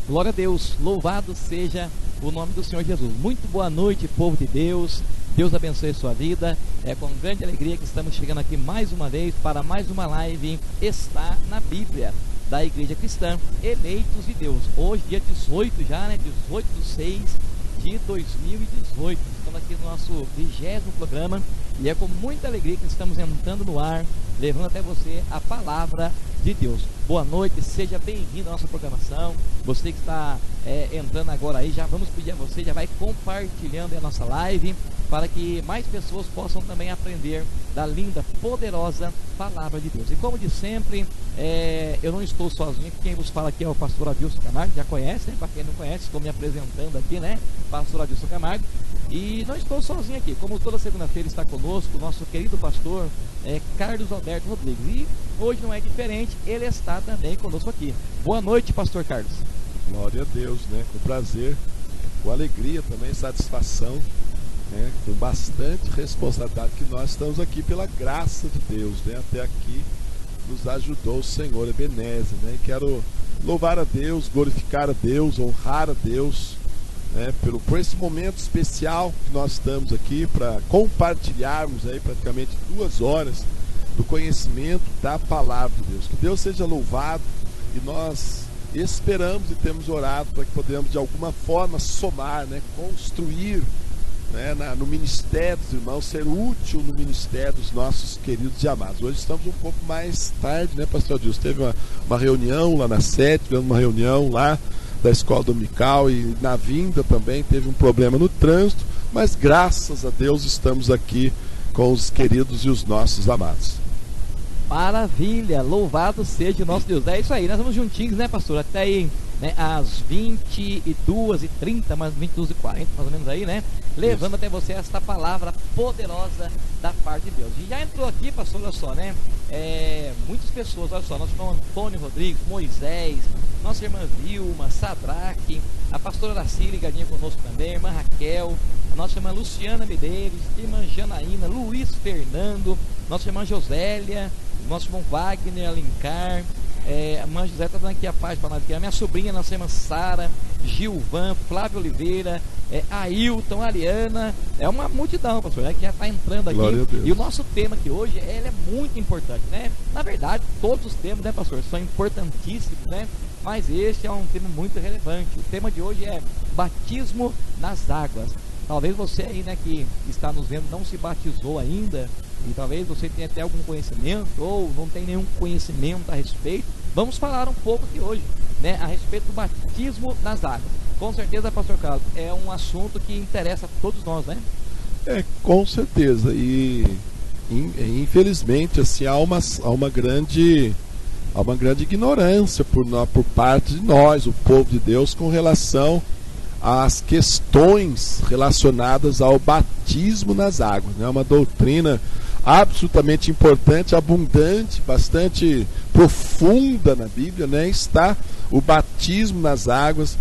Glória a Deus, louvado seja o nome do Senhor Jesus. Muito boa noite, povo de Deus. Deus abençoe a sua vida. É com grande alegria que estamos chegando aqui mais uma vez para mais uma live Está na Bíblia, da Igreja Cristã Eleitos de Deus. Hoje, dia 18 já, né? 18/6 de 2018. Estamos aqui no nosso 20º programa e é com muita alegria que estamos entrando no ar, levando até você a palavra de Deus. Boa noite, seja bem-vindo à nossa programação. Você que está entrando agora aí, já vamos pedir a você, já vai compartilhando a nossa live, para que mais pessoas possam também aprender da linda, poderosa palavra de Deus. E como de sempre, eu não estou sozinho. Quem vos fala aqui é o pastor Adilson Camargo, já conhece, né? Para quem não conhece, estou me apresentando aqui, né? Pastor Adilson Camargo. E não estou sozinho aqui, como toda segunda-feira está conosco o nosso querido pastor Carlos Alberto Rodrigues. E hoje não é diferente, ele está também conosco aqui. Boa noite, pastor Carlos. Glória a Deus, né? Com prazer, com alegria também, satisfação, né? Com bastante responsabilidade que nós estamos aqui pela graça de Deus, né? Até aqui nos ajudou o Senhor Ebenezer, né? E quero louvar a Deus, glorificar a Deus, honrar a Deus, né? Por esse momento especial que nós estamos aqui para compartilharmos aí praticamente 2 horas do conhecimento da palavra de Deus. Que Deus seja louvado e nós esperamos e temos orado para que podemos de alguma forma somar, né? Construir, né? No ministério dos irmãos, ser útil no ministério dos nossos queridos e amados. Hoje estamos um pouco mais tarde, né, pastor Adilson? Teve uma reunião lá na sede, tivemos uma reunião lá da escola dominical e na vinda também teve um problema no trânsito, mas graças a Deus estamos aqui com os queridos e os nossos amados. Maravilha, louvado seja o nosso Deus. É isso aí, nós vamos juntinhos, né, pastor? Até aí, né, às 22h30, mais 22h40, mais ou menos aí, né? Levando até você esta palavra poderosa da parte de Deus. E já entrou aqui, pastor, olha só, né? Muitas pessoas, olha só, nosso irmão Antônio Rodrigues, Moisés, nossa irmã Vilma, Sadraque, a pastora Araceli ligadinha conosco também, a irmã Raquel, a nossa irmã Luciana Medeiros, irmã Janaína, Luiz Fernando, nossa irmã Josélia, nosso irmão Wagner Alencar, a irmã José está dando aqui a paz para nós aqui, a minha sobrinha, nossa irmã Sara, Gilvan, Flávio Oliveira, Ailton, Ariana, é uma multidão, pastor, que já está entrando aqui. E o nosso tema aqui hoje, ele é muito importante, né? Na verdade, todos os temas, né, pastor, são importantíssimos, né? Mas este é um tema muito relevante. O tema de hoje é batismo nas águas. Talvez você aí, né, que está nos vendo, não se batizou ainda, e talvez você tenha até algum conhecimento, ou não tem nenhum conhecimento a respeito. Vamos falar um pouco aqui hoje, né, a respeito do batismo nas águas. Com certeza, pastor Carlos, é um assunto que interessa a todos nós, né? Com certeza. E infelizmente, assim, há uma grande ignorância por parte de nós, o povo de Deus, com relação às questões relacionadas ao batismo nas águas. É uma doutrina absolutamente importante, abundante, bastante profunda na Bíblia, né? Está o batismo nas águas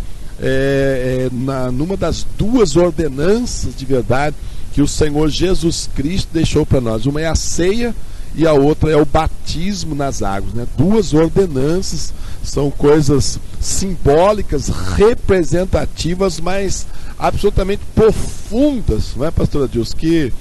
numa das 2 ordenanças de verdade que o Senhor Jesus Cristo deixou para nós. Uma é a ceia e a outra é o batismo nas águas, né? 2 ordenanças, são coisas simbólicas, representativas, mas absolutamente profundas, não é, pastor Adilson? Que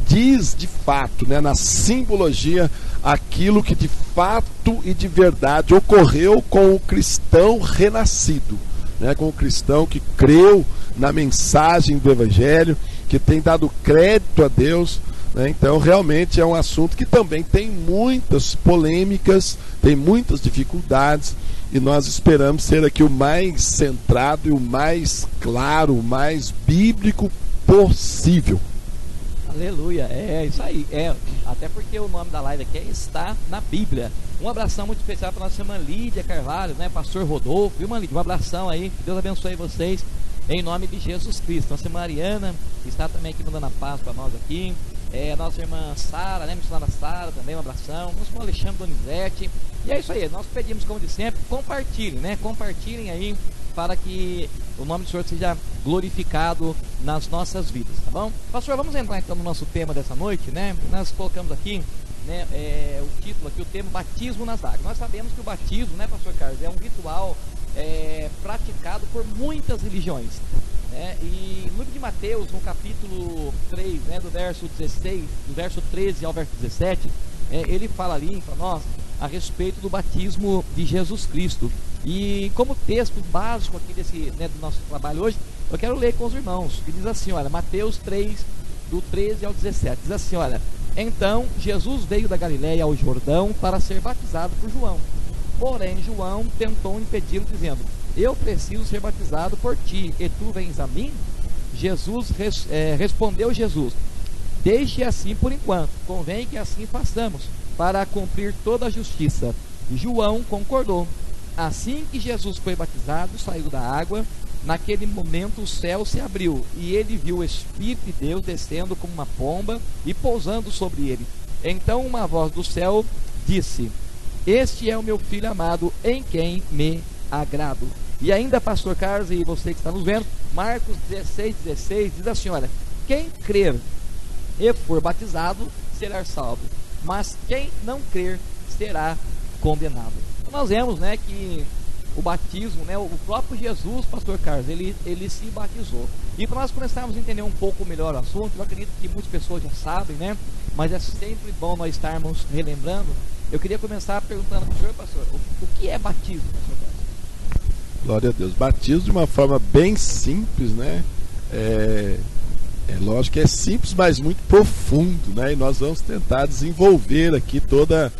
diz de fato, né, na simbologia, aquilo que de fato e de verdade ocorreu com o cristão renascido, né, com o cristão que creu na mensagem do Evangelho, que tem dado crédito a Deus, né? Então realmente é um assunto que também tem muitas polêmicas, tem muitas dificuldades, e nós esperamos ser aqui o mais centrado e o mais claro, o mais bíblico possível. Aleluia, é isso aí, até porque o nome da live aqui Está na Bíblia. Um abração muito especial para nossa irmã Lídia Carvalho, né, pastor Rodolfo, irmã Lídia, um abração aí, que Deus abençoe vocês, em nome de Jesus Cristo. Nossa irmã Mariana está também aqui mandando a paz para nós aqui, nossa irmã Sara, né, missionária Sara, também um abração, nosso irmão Alexandre Donizete, e é isso aí, nós pedimos, como de sempre, compartilhem, né, compartilhem aí, para que o nome do Senhor seja glorificado nas nossas vidas, tá bom? Pastor, vamos entrar então no nosso tema dessa noite, né? Nós colocamos aqui, né, o título aqui, o tema batismo nas águas. Nós sabemos que o batismo, né, pastor Carlos, é um ritual praticado por muitas religiões, né? E no livro de Mateus, no capítulo 3, né, do verso 16, do verso 13 ao verso 17, ele fala ali para nós a respeito do batismo de Jesus Cristo. E como texto básico aqui do nosso trabalho hoje, eu quero ler com os irmãos, que diz assim, olha, Mateus 3, do 13 ao 17, diz assim, olha: então Jesus veio da Galiléia ao Jordão para ser batizado por João. Porém João tentou impedi-lo, dizendo: eu preciso ser batizado por ti, e tu vens a mim? Respondeu Jesus: deixe assim por enquanto, convém que assim façamos, para cumprir toda a justiça. João concordou. Assim que Jesus foi batizado, saiu da água. Naquele momento o céu se abriu, e ele viu o Espírito de Deus descendo como uma pomba e pousando sobre ele. Então uma voz do céu disse: este é o meu Filho amado, em quem me agrado. E ainda, pastor Carlos, e você que está nos vendo, Marcos 16:16 diz assim, olha: quem crer e for batizado será salvo, mas quem não crer será condenado. Então nós vemos, né, que o batismo, né, o próprio Jesus, pastor Carlos, ele se batizou. E para nós começarmos a entender um pouco melhor o assunto, eu acredito que muitas pessoas já sabem, né, mas é sempre bom nós estarmos relembrando. Eu queria começar perguntando para o senhor, pastor, o que é batismo, pastor Carlos? Glória a Deus. Batismo de uma forma bem simples, né? É lógico que é simples, mas muito profundo, né? E nós vamos tentar desenvolver aqui toda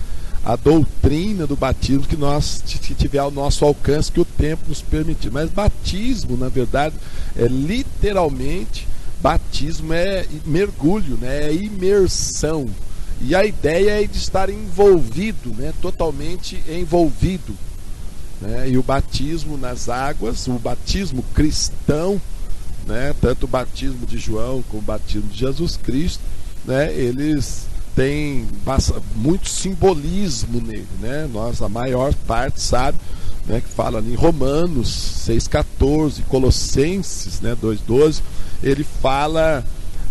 a doutrina do batismo que tiver ao nosso alcance, que o tempo nos permitir. Mas batismo, na verdade, literalmente, batismo é mergulho, né? É imersão. E a ideia é de estar envolvido, né? Totalmente envolvido, né? E o batismo nas águas, o batismo cristão, né? Tanto o batismo de João como o batismo de Jesus Cristo, né? Eles têm muito simbolismo nele, né? A maior parte sabe, né, que fala em Romanos 6,14, Colossenses, né, 2,12, ele fala,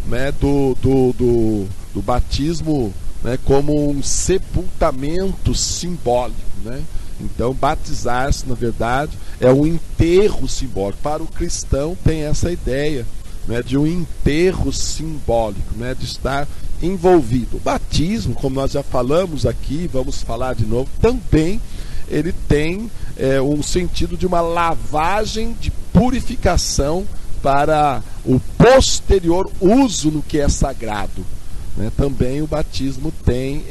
né, do batismo, né, como um sepultamento simbólico, né? Então batizar-se, na verdade, é um enterro simbólico. Para o cristão tem essa ideia, né, de um enterro simbólico, né, de estar envolvido. O batismo, como nós já falamos aqui, vamos falar de novo, também ele tem um sentido de uma lavagem de purificação para o posterior uso no que é sagrado, né? Também o batismo tem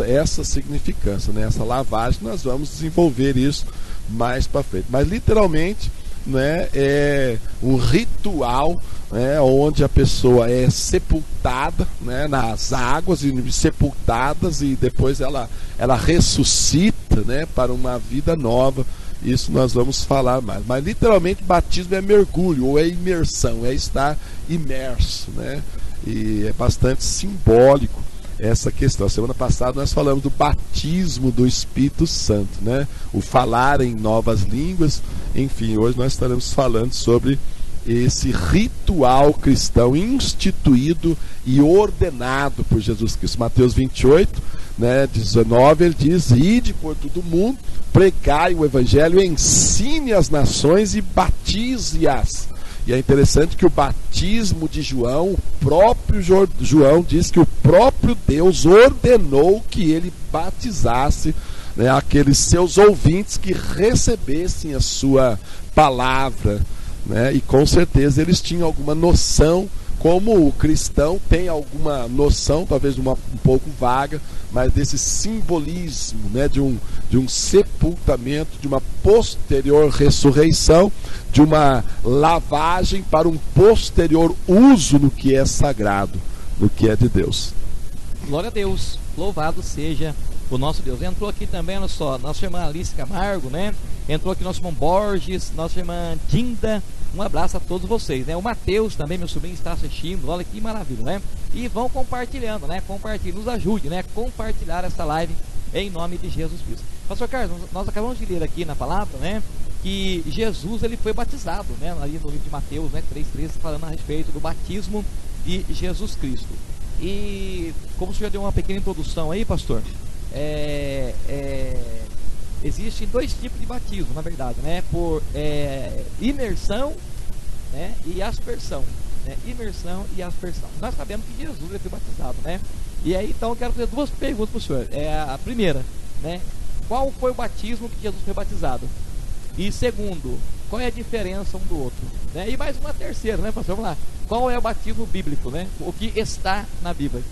essa significância, né? Essa lavagem. Nós vamos desenvolver isso mais para frente, mas literalmente, né, é um ritual, né, onde a pessoa é sepultada, né, nas águas, e sepultadas, e depois ela ressuscita, né, para uma vida nova. Isso nós vamos falar mais. Mas literalmente batismo é mergulho, ou é imersão, é estar imerso, né? E é bastante simbólico essa questão. A semana passada nós falamos do batismo do Espírito Santo, né? O falar em novas línguas. Enfim, hoje nós estaremos falando sobre esse ritual cristão instituído e ordenado por Jesus Cristo. Mateus 28, né, 19, ele diz: ide por todo mundo, pregai o evangelho, ensine as nações e batize-as. E é interessante que o batismo de João, o próprio João diz que o próprio Deus ordenou que ele batizasse, né, aqueles seus ouvintes que recebessem a sua palavra, né? E com certeza eles tinham alguma noção, como o cristão tem alguma noção, talvez um pouco vaga, mas desse simbolismo, né, de um sepultamento, de uma posterior ressurreição, de uma lavagem para um posterior uso no que é sagrado, no que é de Deus. Glória a Deus, louvado seja o nosso Deus. Entrou aqui também, olha só, nossa irmã Alice Camargo, né? Entrou aqui nosso irmão Borges, nossa irmã Dinda. Um abraço a todos vocês, né? O Mateus também, meu sobrinho, está assistindo. Olha que maravilha, né? E vão compartilhando, né? Compartilhe, nos ajude, né? Compartilhar essa live em nome de Jesus Cristo. Pastor Carlos, nós acabamos de ler aqui na palavra, né, que Jesus, ele foi batizado, né? Ali no livro de Mateus, né, 3:13, falando a respeito do batismo de Jesus Cristo. E como o senhor deu uma pequena introdução aí, pastor, existem dois tipos de batismo, na verdade, né? Por imersão, né? E aspersão, né? Imersão e aspersão. Nós sabemos que Jesus ele foi batizado, né? E aí, então, eu quero fazer duas perguntas para o senhor. A primeira, né? Qual foi o batismo que Jesus foi batizado? E segundo, qual é a diferença um do outro? Né? E mais uma terceira, né, pastor? Vamos lá. Qual é o batismo bíblico, né? O que está na Bíblia?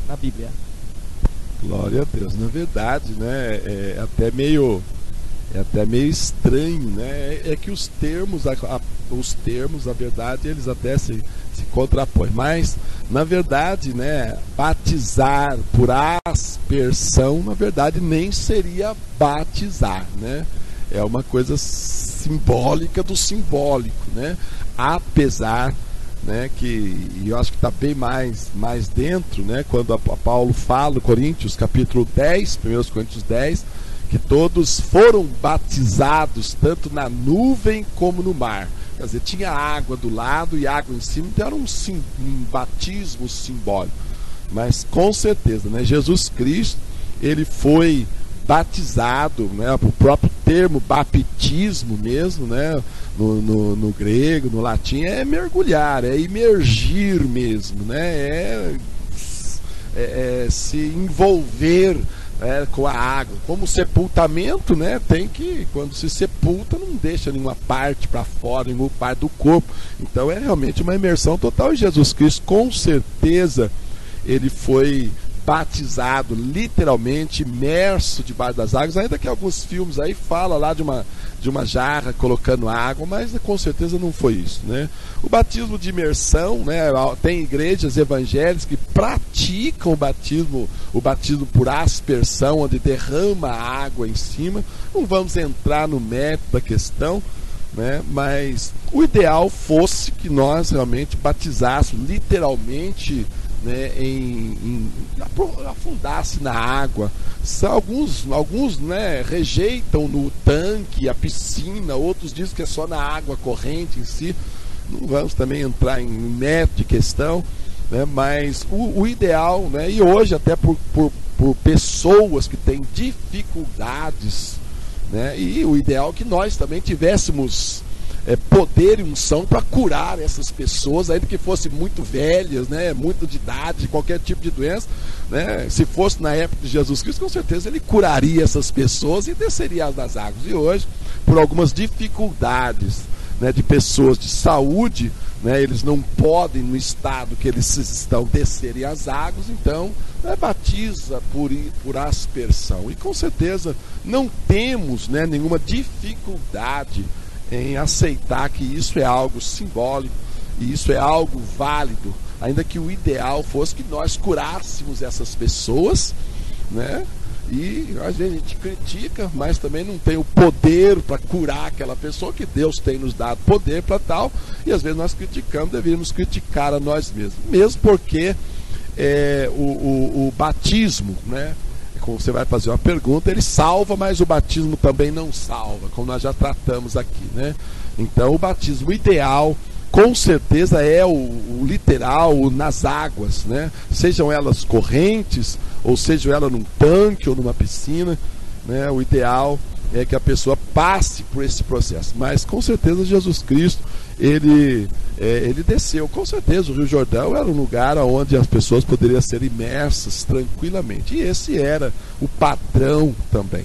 Glória a Deus. Na verdade, né, é até meio estranho, né? É que os termos, na verdade, eles até se contrapõem. Mas, na verdade, né, batizar por aspersão, na verdade, nem seria batizar, né? É uma coisa simbólica do simbólico, né? Apesar, né, que eu acho que está bem mais dentro, né, quando a Paulo fala no Coríntios, capítulo 10, 1 Coríntios 10, que todos foram batizados tanto na nuvem como no mar. Quer dizer, tinha água do lado e água em cima, então era um batismo simbólico. Mas com certeza, né, Jesus Cristo, ele foi batizado, né, o próprio termo batismo mesmo, né, no grego, no latim, é mergulhar, é imergir mesmo, né, se envolver com a água. Como sepultamento, né, tem que, quando se sepulta, não deixa nenhuma parte para fora, nenhuma parte do corpo. Então é realmente uma imersão total. E Jesus Cristo, com certeza, ele foi batizado, literalmente imerso debaixo das águas, ainda que alguns filmes aí falam lá de uma jarra colocando água, mas com certeza não foi isso, né? O batismo de imersão, né, tem igrejas evangélicas que praticam o batismo por aspersão, onde derrama água em cima. Não vamos entrar no mérito da questão, né, mas o ideal fosse que nós realmente batizássemos literalmente, né, afundasse na água. Alguns né, rejeitam no tanque, a piscina, outros dizem que é só na água corrente em si. Não vamos também entrar em método de questão, né, mas o ideal, né, e hoje até por pessoas que têm dificuldades, né, e o ideal é que nós também tivéssemos poder e unção para curar essas pessoas, ainda que fossem muito velhas, né, muito de idade, de qualquer tipo de doença, né. Se fosse na época de Jesus Cristo, com certeza ele curaria essas pessoas e desceria das águas. E hoje, por algumas dificuldades, né, de pessoas de saúde, né, eles não podem, no estado que eles estão, descerem as águas, então batiza por aspersão. E com certeza não temos, né, nenhuma dificuldade em aceitar que isso é algo simbólico e isso é algo válido, ainda que o ideal fosse que nós curássemos essas pessoas, né? E às vezes a gente critica, mas também não tem o poder para curar aquela pessoa, que Deus tem nos dado poder para tal, e às vezes nós criticamos, deveríamos criticar a nós mesmos, mesmo porque o batismo, né, como você vai fazer uma pergunta, ele salva, mas o batismo também não salva, como nós já tratamos aqui, né? Então o batismo ideal, com certeza, é o literal, nas águas, né? Sejam elas correntes, ou sejam elas num tanque ou numa piscina, né? O ideal é que a pessoa passe por esse processo. Mas com certeza Jesus Cristo, ele desceu. Com certeza o Rio Jordão era um lugar onde as pessoas poderiam ser imersas tranquilamente. E esse era o padrão também.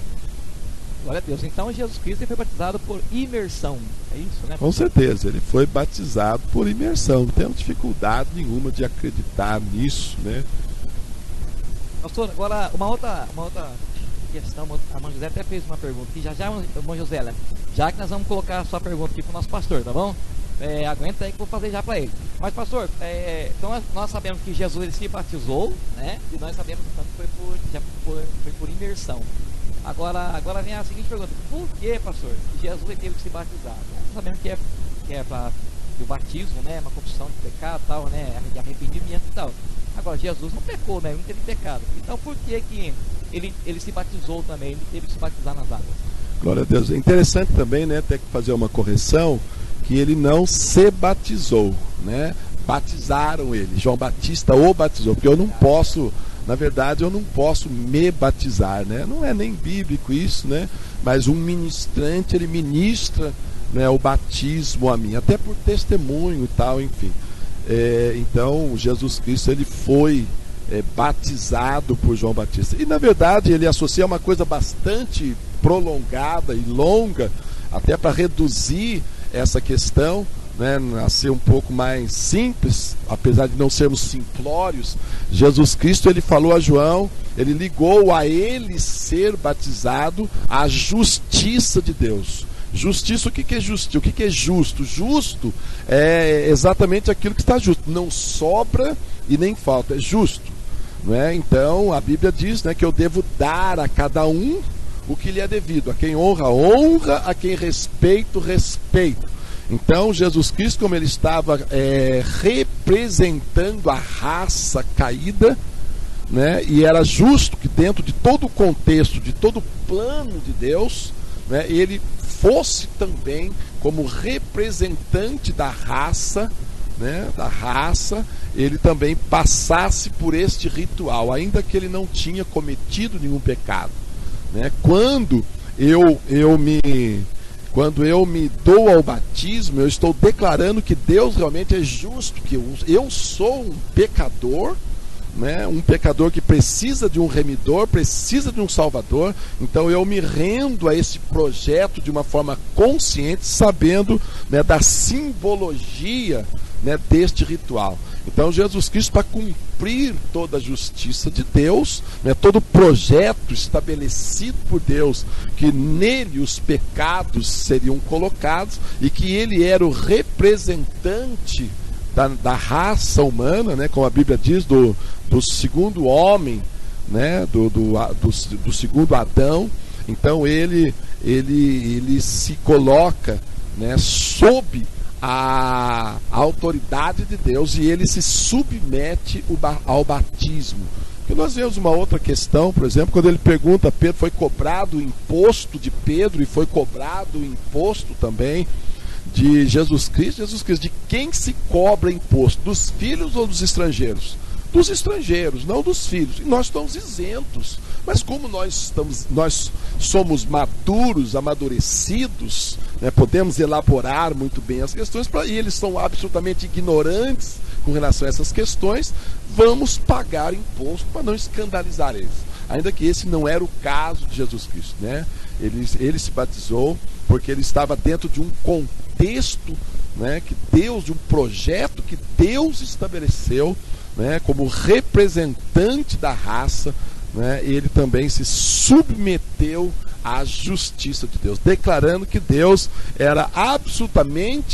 Glória a Deus. Então Jesus Cristo foi batizado por imersão. É isso, né? Com certeza, ele foi batizado por imersão. Não temos dificuldade nenhuma de acreditar nisso, né? Pastor, agora uma outra questão. A irmã José até fez uma pergunta aqui. Já, irmã José, já que nós vamos colocar a sua pergunta aqui para o nosso pastor, tá bom? Aguenta aí que eu vou fazer já para ele. Mas pastor, então nós sabemos que Jesus ele se batizou, né? E nós sabemos que foi por imersão. Agora vem a seguinte pergunta: por que, pastor, Jesus teve que se batizar? Nós sabemos que é para o batismo, né? Uma confissão de pecado, tal, né? De arrependimento e tal. Agora Jesus não pecou, né? Não teve pecado. Então por que ele se batizou também? Ele teve que se batizar nas águas. Glória a Deus. É interessante também, né? Ter que fazer uma correção, que ele não se batizou, né? Batizaram ele. João Batista o batizou, porque eu não posso na verdade eu não posso me batizar, né? Não é nem bíblico isso, né? Mas um ministrante, ele ministra, né, o batismo a mim, até por testemunho e tal, enfim. Então Jesus Cristo, ele foi batizado por João Batista. E na verdade ele associa uma coisa bastante prolongada e longa, até para reduzir essa questão, né, a ser um pouco mais simples, apesar de não sermos simplórios. Jesus Cristo, ele falou a João, ele ligou a ele ser batizado à justiça de Deus. Justiça, o que é justiça? O que é justo? Justo é exatamente aquilo que está justo, não sobra e nem falta, é justo, não é? Então a Bíblia diz, né, que eu devo dar a cada um o que lhe é devido. A quem honra, honra; a quem respeito, respeito. Então Jesus Cristo, como ele estava representando a raça caída, né, e era justo que dentro de todo o contexto, de todo o plano de Deus, né, ele fosse também como representante da raça, né, ele também passasse por este ritual, ainda que ele não tinha cometido nenhum pecado, né? Quando eu me dou ao batismo, eu estou declarando que Deus realmente é justo, que eu sou um pecador, né? Um pecador que precisa de um remidor, precisa de um salvador. Então eu me rendo a esse projeto de uma forma consciente, sabendo, né, da simbologia, né, deste ritual. Então Jesus Cristo, para cumprir toda a justiça de Deus, né, todo o projeto estabelecido por Deus, que nele os pecados seriam colocados, e que ele era o representante da raça humana, né, como a Bíblia diz, do segundo homem, né, do segundo Adão. Então ele se coloca, né, sob a autoridade de Deus, e ele se submete ao batismo. Porque nós vemos uma outra questão, por exemplo, quando ele pergunta a Pedro, foi cobrado o imposto de Pedro e foi cobrado o imposto também de Jesus Cristo, de quem se cobra imposto? Dos filhos ou dos estrangeiros? Dos estrangeiros, não dos filhos. E nós estamos isentos. Mas como nós somos maduros, amadurecidos, né, podemos elaborar muito bem as questões, e eles são absolutamente ignorantes com relação a essas questões, vamos pagar imposto para não escandalizar eles. Ainda que esse não era o caso de Jesus Cristo, né? Ele se batizou porque ele estava dentro de um contexto, né, de um projeto que Deus estabeleceu, né, como representante da raça, né, ele também se submeteu à justiça de Deus, declarando que Deus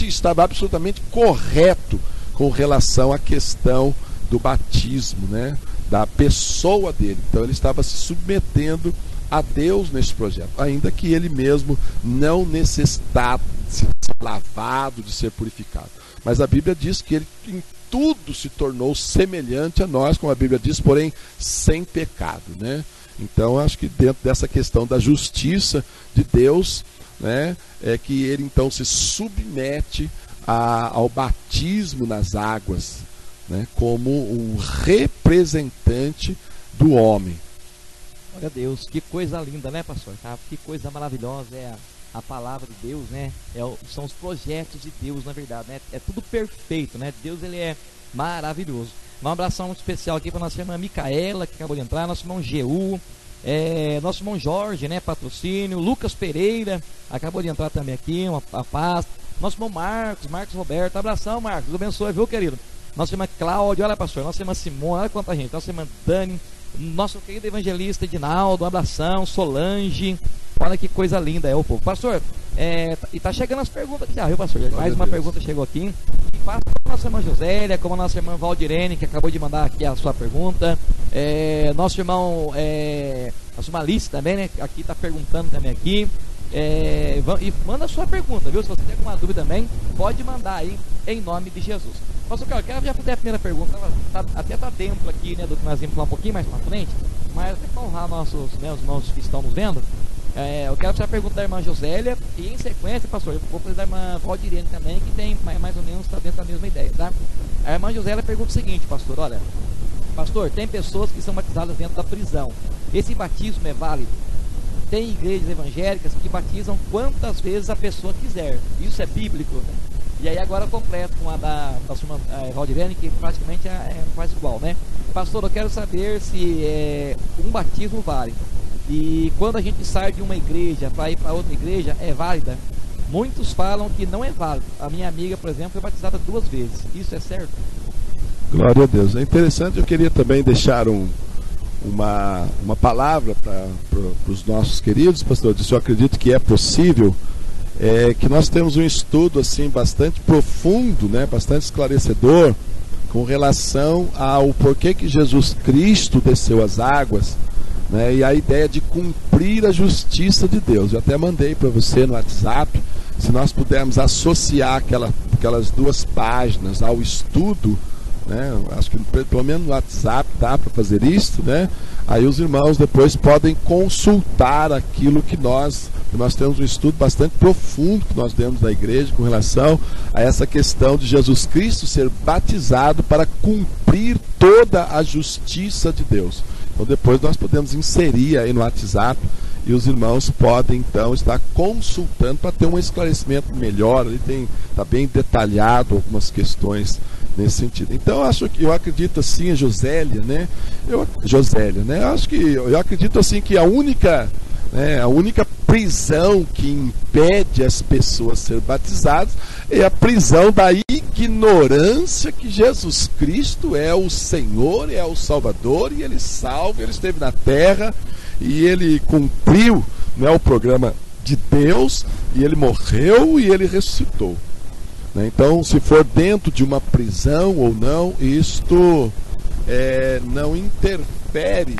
estava absolutamente correto com relação à questão do batismo, né, da pessoa dele. Então ele estava se submetendo a Deus nesse projeto, ainda que ele mesmo não necessitasse de ser lavado, de ser purificado. Mas a Bíblia diz que ele em tudo se tornou semelhante a nós, como a Bíblia diz, porém sem pecado, né? Então acho que dentro dessa questão da justiça de Deus, né, é que ele então se submete ao batismo nas águas, né, como um representante do homem. Glória a Deus, que coisa linda, né, pastor? Tá? Que coisa maravilhosa é a palavra de Deus, né? São os projetos de Deus, na verdade, né? É tudo perfeito, né? Deus, ele é maravilhoso. Um abração muito especial aqui para nossa irmã Micaela, que acabou de entrar, nosso irmão Geu, nosso irmão Jorge, né? Patrocínio, Lucas Pereira, acabou de entrar também aqui, a paz. Nosso irmão Marcos Roberto, abração, Marcos, Deus abençoe, viu, querido? Nossa irmã Cláudia, olha, pastor, nossa irmã Simone, olha quanta gente, nossa irmã Dani, nosso querido evangelista Edinaldo, um abração, Solange, olha que coisa linda é o povo. Pastor, e tá chegando as perguntas aqui já, viu, pastor? Mais uma pergunta chegou aqui. E faça como a nossa irmã Josélia, como a nossa irmã Valdirene, que acabou de mandar aqui a sua pergunta. Nosso irmão, a sua Alice também, né? Aqui tá perguntando também aqui. E manda a sua pergunta, viu? Se você tem alguma dúvida também, pode mandar aí, em nome de Jesus. Pastor, eu quero já fazer a primeira pergunta, até tá dentro aqui, né, do que nós vamos falar um pouquinho mais pra frente, mas até para honrar nossos, né, os irmãos que estão nos vendo, eu quero fazer a pergunta da irmã Josélia, e em sequência, pastor, eu vou fazer da irmã Valdirene também, que tem mais ou menos, está dentro da mesma ideia, tá? A irmã Josélia pergunta o seguinte, pastor, olha, Pastor, tem pessoas que são batizadas dentro da prisão. Esse batismo é válido? Tem igrejas evangélicas que batizam quantas vezes a pessoa quiser. Isso é bíblico, né? E aí agora completo com a da irmã Valdirene, que praticamente é quase igual, né? Pastor, eu quero saber se é um batismo válido. E quando a gente sai de uma igreja para ir para outra igreja, é válida? Muitos falam que não é válido. A minha amiga, por exemplo, foi batizada 2 vezes. Isso é certo? Glória a Deus. É interessante, eu queria também deixar uma palavra para os nossos queridos, pastor. Eu acredito que é possível, que nós temos um estudo assim bastante profundo, né, bastante esclarecedor, com relação ao porquê que Jesus Cristo desceu as águas, né, e a ideia de cumprir a justiça de Deus. Eu até mandei para você no WhatsApp, se nós pudermos associar aquelas 2 páginas ao estudo, né, acho que pelo menos no WhatsApp dá para fazer isso, né? Aí os irmãos depois podem consultar aquilo que nós temos um estudo bastante profundo que nós demos na igreja com relação a essa questão de Jesus Cristo ser batizado para cumprir toda a justiça de Deus. Então depois nós podemos inserir aí no WhatsApp e os irmãos podem então estar consultando para ter um esclarecimento melhor. Ele está bem detalhado algumas questões nesse sentido. Então eu acredito assim, a Josélia, né? Eu acredito assim que a única prisão que impede as pessoas ser batizadas é a prisão da ignorância que Jesus Cristo é o Senhor, é o Salvador, e Ele salva, Ele esteve na terra e Ele cumpriu, né, o programa de Deus, e Ele morreu e Ele ressuscitou. Então, se for dentro de uma prisão ou não, isto não interfere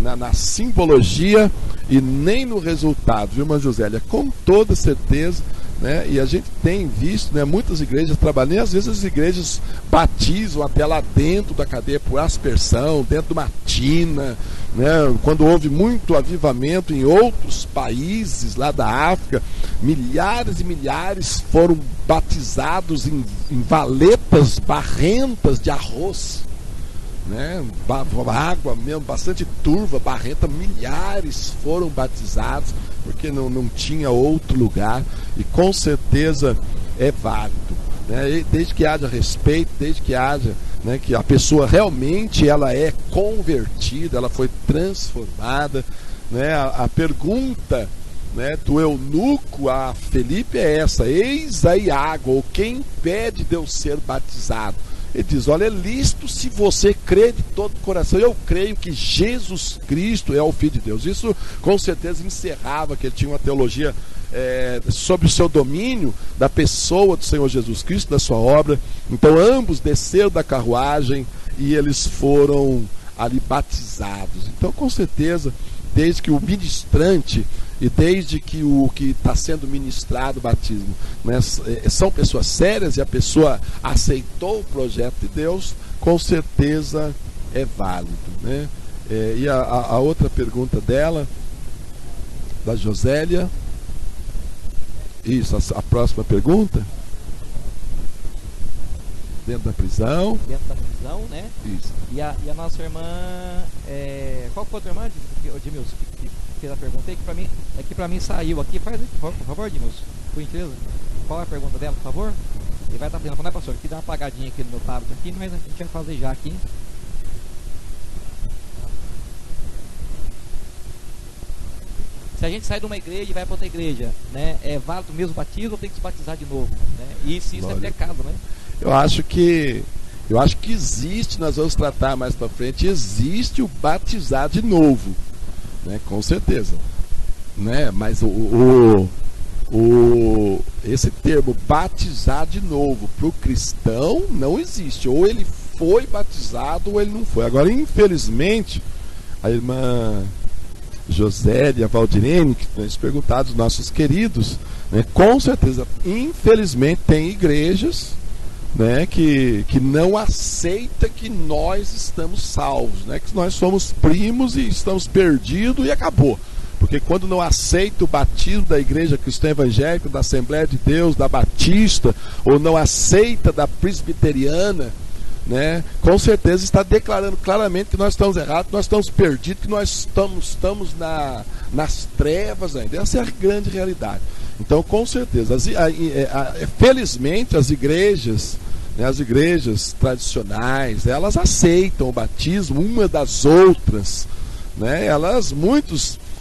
na simbologia e nem no resultado, viu, irmã Josélia? Com toda certeza, né? E a gente tem visto, né, muitas igrejas trabalhando, e às vezes as igrejas batizam até lá dentro da cadeia por aspersão, dentro de uma tina, né? Quando houve muito avivamento em outros países lá da África, milhares e milhares foram batizados em valetas barrentas de arroz, né? Água mesmo, bastante turva, barrenta, milhares foram batizados porque não tinha outro lugar, e com certeza é válido, né? Desde que haja respeito, desde que haja, né, que a pessoa realmente ela é convertida, ela foi transformada, né? A pergunta, né, do eunuco a Felipe é essa: eis aí água, ou quem impede de eu ser batizado? Ele diz: olha, é lícito se você crê de todo o coração. Eu creio que Jesus Cristo é o Filho de Deus. Isso com certeza encerrava que ele tinha uma teologia sobre o seu domínio da pessoa do Senhor Jesus Cristo, da sua obra. Então ambos desceram da carruagem e eles foram ali batizados. Então com certeza, desde que o ministrante e desde que o que está sendo ministrado o batismo, né, são pessoas sérias e a pessoa aceitou o projeto de Deus, com certeza é válido, né? E a outra pergunta dela, da Josélia, isso, a próxima pergunta, dentro da prisão. Dentro da prisão, né? Isso. E a nossa irmã, qual foi a tua irmã, Edmilson, que fez a pergunta aí, que pra mim saiu aqui. Faz aí, por favor, Edmilson, por gentileza. Qual é a pergunta dela, por favor? Ele vai estar fazendo, né, pastor? Aqui dá uma apagadinha aqui no meu tablet aqui, mas a gente vai fazer já aqui. Se a gente sai de uma igreja e vai para outra igreja, né, é válido o mesmo batismo ou tem que se batizar de novo, né? E se isso é pecado, né? Eu acho que existe, nós vamos tratar mais para frente, existe o batizar de novo, né? Com certeza, né? Mas esse termo batizar de novo para o cristão não existe. Ou ele foi batizado ou ele não foi. Agora, infelizmente, a irmã Josélia, Valdirene, que têm perguntado os nossos queridos, né, com certeza, infelizmente, tem igrejas, né, que não aceita que nós estamos salvos, né, que nós somos primos e estamos perdidos e acabou. Porque quando não aceita o batismo da igreja cristã evangélica, da Assembleia de Deus, da Batista, ou não aceita da presbiteriana, né, com certeza está declarando claramente que nós estamos errados, que nós estamos perdidos, que nós estamos nas trevas ainda. Essa é a grande realidade. Então, com certeza, felizmente as igrejas, né, as igrejas tradicionais, elas aceitam o batismo uma das outras, né,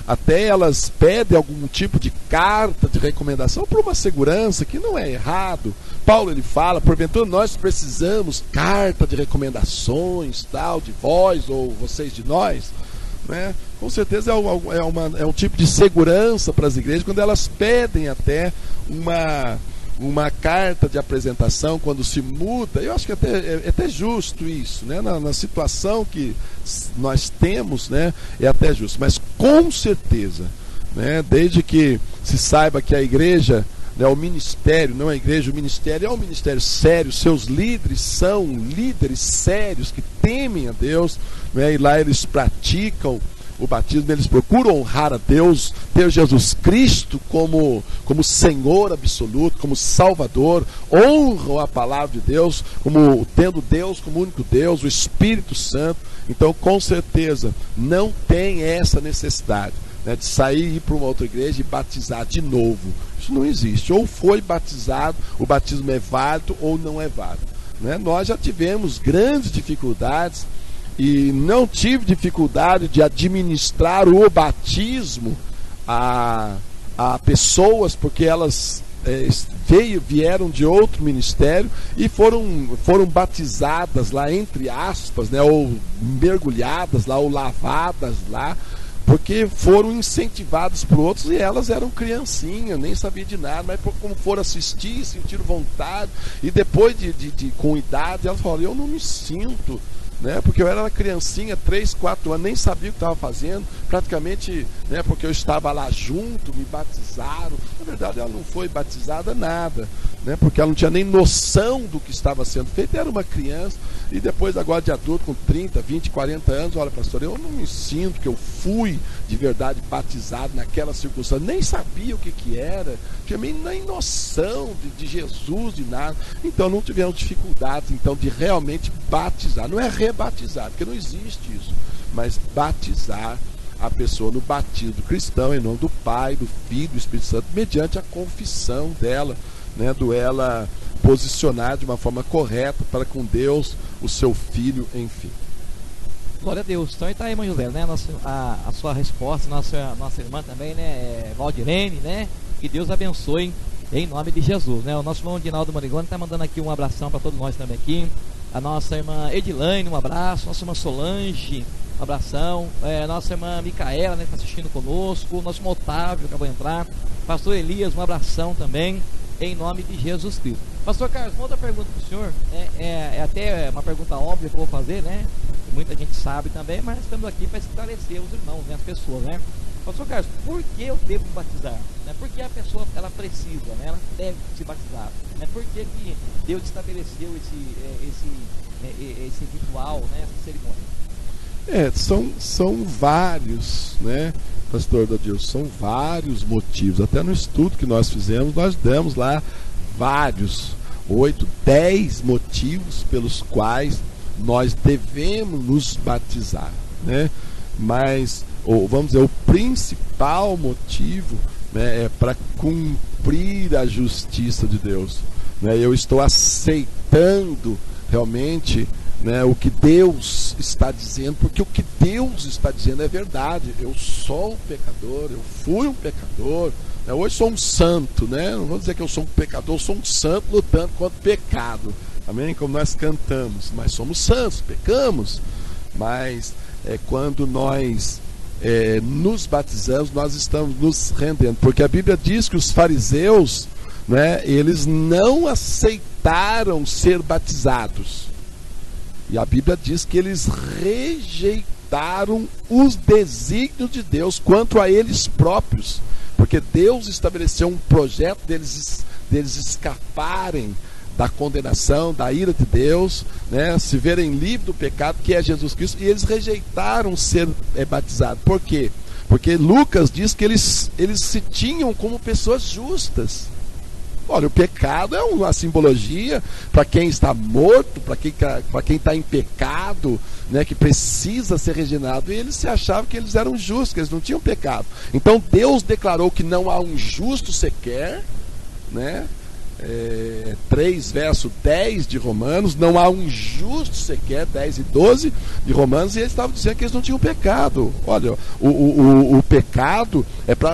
até elas pedem algum tipo de carta de recomendação por uma segurança, que não é errado. Paulo, ele fala, porventura nós precisamos carta de recomendações, tal, de vós ou vocês de nós, né? Com certeza é um tipo de segurança para as igrejas, quando elas pedem até uma carta de apresentação quando se muda. Eu acho que é até justo isso, né? Na situação que nós temos, né, é até justo, mas com certeza, né, desde que se saiba que a igreja, né, o ministério, não a igreja, o ministério é um ministério sério, seus líderes são líderes sérios que temem a Deus, né, e lá eles praticam o batismo, eles procuram honrar a Deus, ter Jesus Cristo como Senhor absoluto, como Salvador, honram a palavra de Deus, como tendo Deus como único Deus, o Espírito Santo. Então, com certeza, não tem essa necessidade, né, de sair e ir para uma outra igreja e batizar de novo. Isso não existe. Ou foi batizado, o batismo é válido ou não é válido, né? Nós já tivemos grandes dificuldades e não tive dificuldade de administrar o batismo a pessoas, porque elas vieram de outro ministério e foram batizadas lá, entre aspas, né, ou mergulhadas lá, ou lavadas lá, porque foram incentivadas por outros, e elas eram criancinhas, nem sabiam de nada, mas como foram assistir, sentiram vontade, e depois com idade, elas falaram, eu não me sinto, né, porque eu era uma criancinha, 3, 4 anos, nem sabia o que estava fazendo, praticamente, né, porque eu estava lá junto, me batizaram. Na verdade, ela não foi batizada nada, né, porque ela não tinha nem noção do que estava sendo feito, era uma criança. E depois, agora de adulto, com 30, 20, 40 anos, olha, pastor, eu não me sinto que eu fui de verdade batizado naquela circunstância, nem sabia o que era, tinha nem noção de Jesus, de nada. Então não tivemos dificuldades então de realmente batizar, não é rebatizar, porque não existe isso, mas batizar a pessoa no batismo cristão, em nome do Pai, do Filho, do Espírito Santo, mediante a confissão dela, né, do ela posicionar de uma forma correta para com Deus, o seu filho, enfim. Glória a Deus. Então está aí, irmã José, né, a sua resposta, nossa irmã também, né, Valdirene, né, que Deus abençoe em nome de Jesus, né. O nosso irmão Dinaldo Marigoni está mandando aqui um abração para todos nós também aqui. A nossa irmã Edilane, um abraço. Nossa irmã Solange, um abração. Nossa irmã Micaela, né, que está assistindo conosco. Nosso irmão Otávio, acabou de entrar. Pastor Elias, um abração também, em nome de Jesus Cristo. Pastor Carlos, uma outra pergunta para o senhor, é até uma pergunta óbvia que eu vou fazer, né? Muita gente sabe também, mas estamos aqui para esclarecer os irmãos, né, as pessoas, né? Pastor Carlos, por que eu devo batizar? Né? Por que a pessoa ela precisa, né? Ela deve se batizar? Né? Por que Deus estabeleceu esse ritual, né? Essa cerimônia? São vários, né, pastor Dadilson, são vários motivos. Até no estudo que nós fizemos, nós damos lá vários, 8, 10 motivos pelos quais nós devemos nos batizar, né? Mas, vamos dizer, o principal motivo, né, é para cumprir a justiça de Deus, né? Eu estou aceitando realmente, né, o que Deus está dizendo, porque o que Deus está dizendo é verdade. Eu sou um pecador, eu fui um pecador, né? Hoje sou um santo, né? Não vou dizer que eu sou um pecador, eu sou um santo lutando contra o pecado, amém? Como nós cantamos, mas somos santos, pecamos, mas quando nós nos batizamos, nós estamos nos rendendo, porque a Bíblia diz que os fariseus, né, eles não aceitaram ser batizados. E a Bíblia diz que eles rejeitaram os desígnios de Deus quanto a eles próprios, porque Deus estabeleceu um projeto deles escaparem da condenação, da ira de Deus, né, se verem livres do pecado, que é Jesus Cristo, e eles rejeitaram ser batizados. Por quê? Porque Lucas diz que eles se tinham como pessoas justas. Olha, o pecado é uma simbologia para quem está morto, para quem está em pecado, né, que precisa ser regenerado. E eles se achavam que eles eram justos, que eles não tinham pecado. Então Deus declarou que não há um justo sequer, né? 3 verso 10 de Romanos, não há um justo sequer, 10 e 12 de Romanos, e eles estavam dizendo que eles não tinham pecado. Olha, o pecado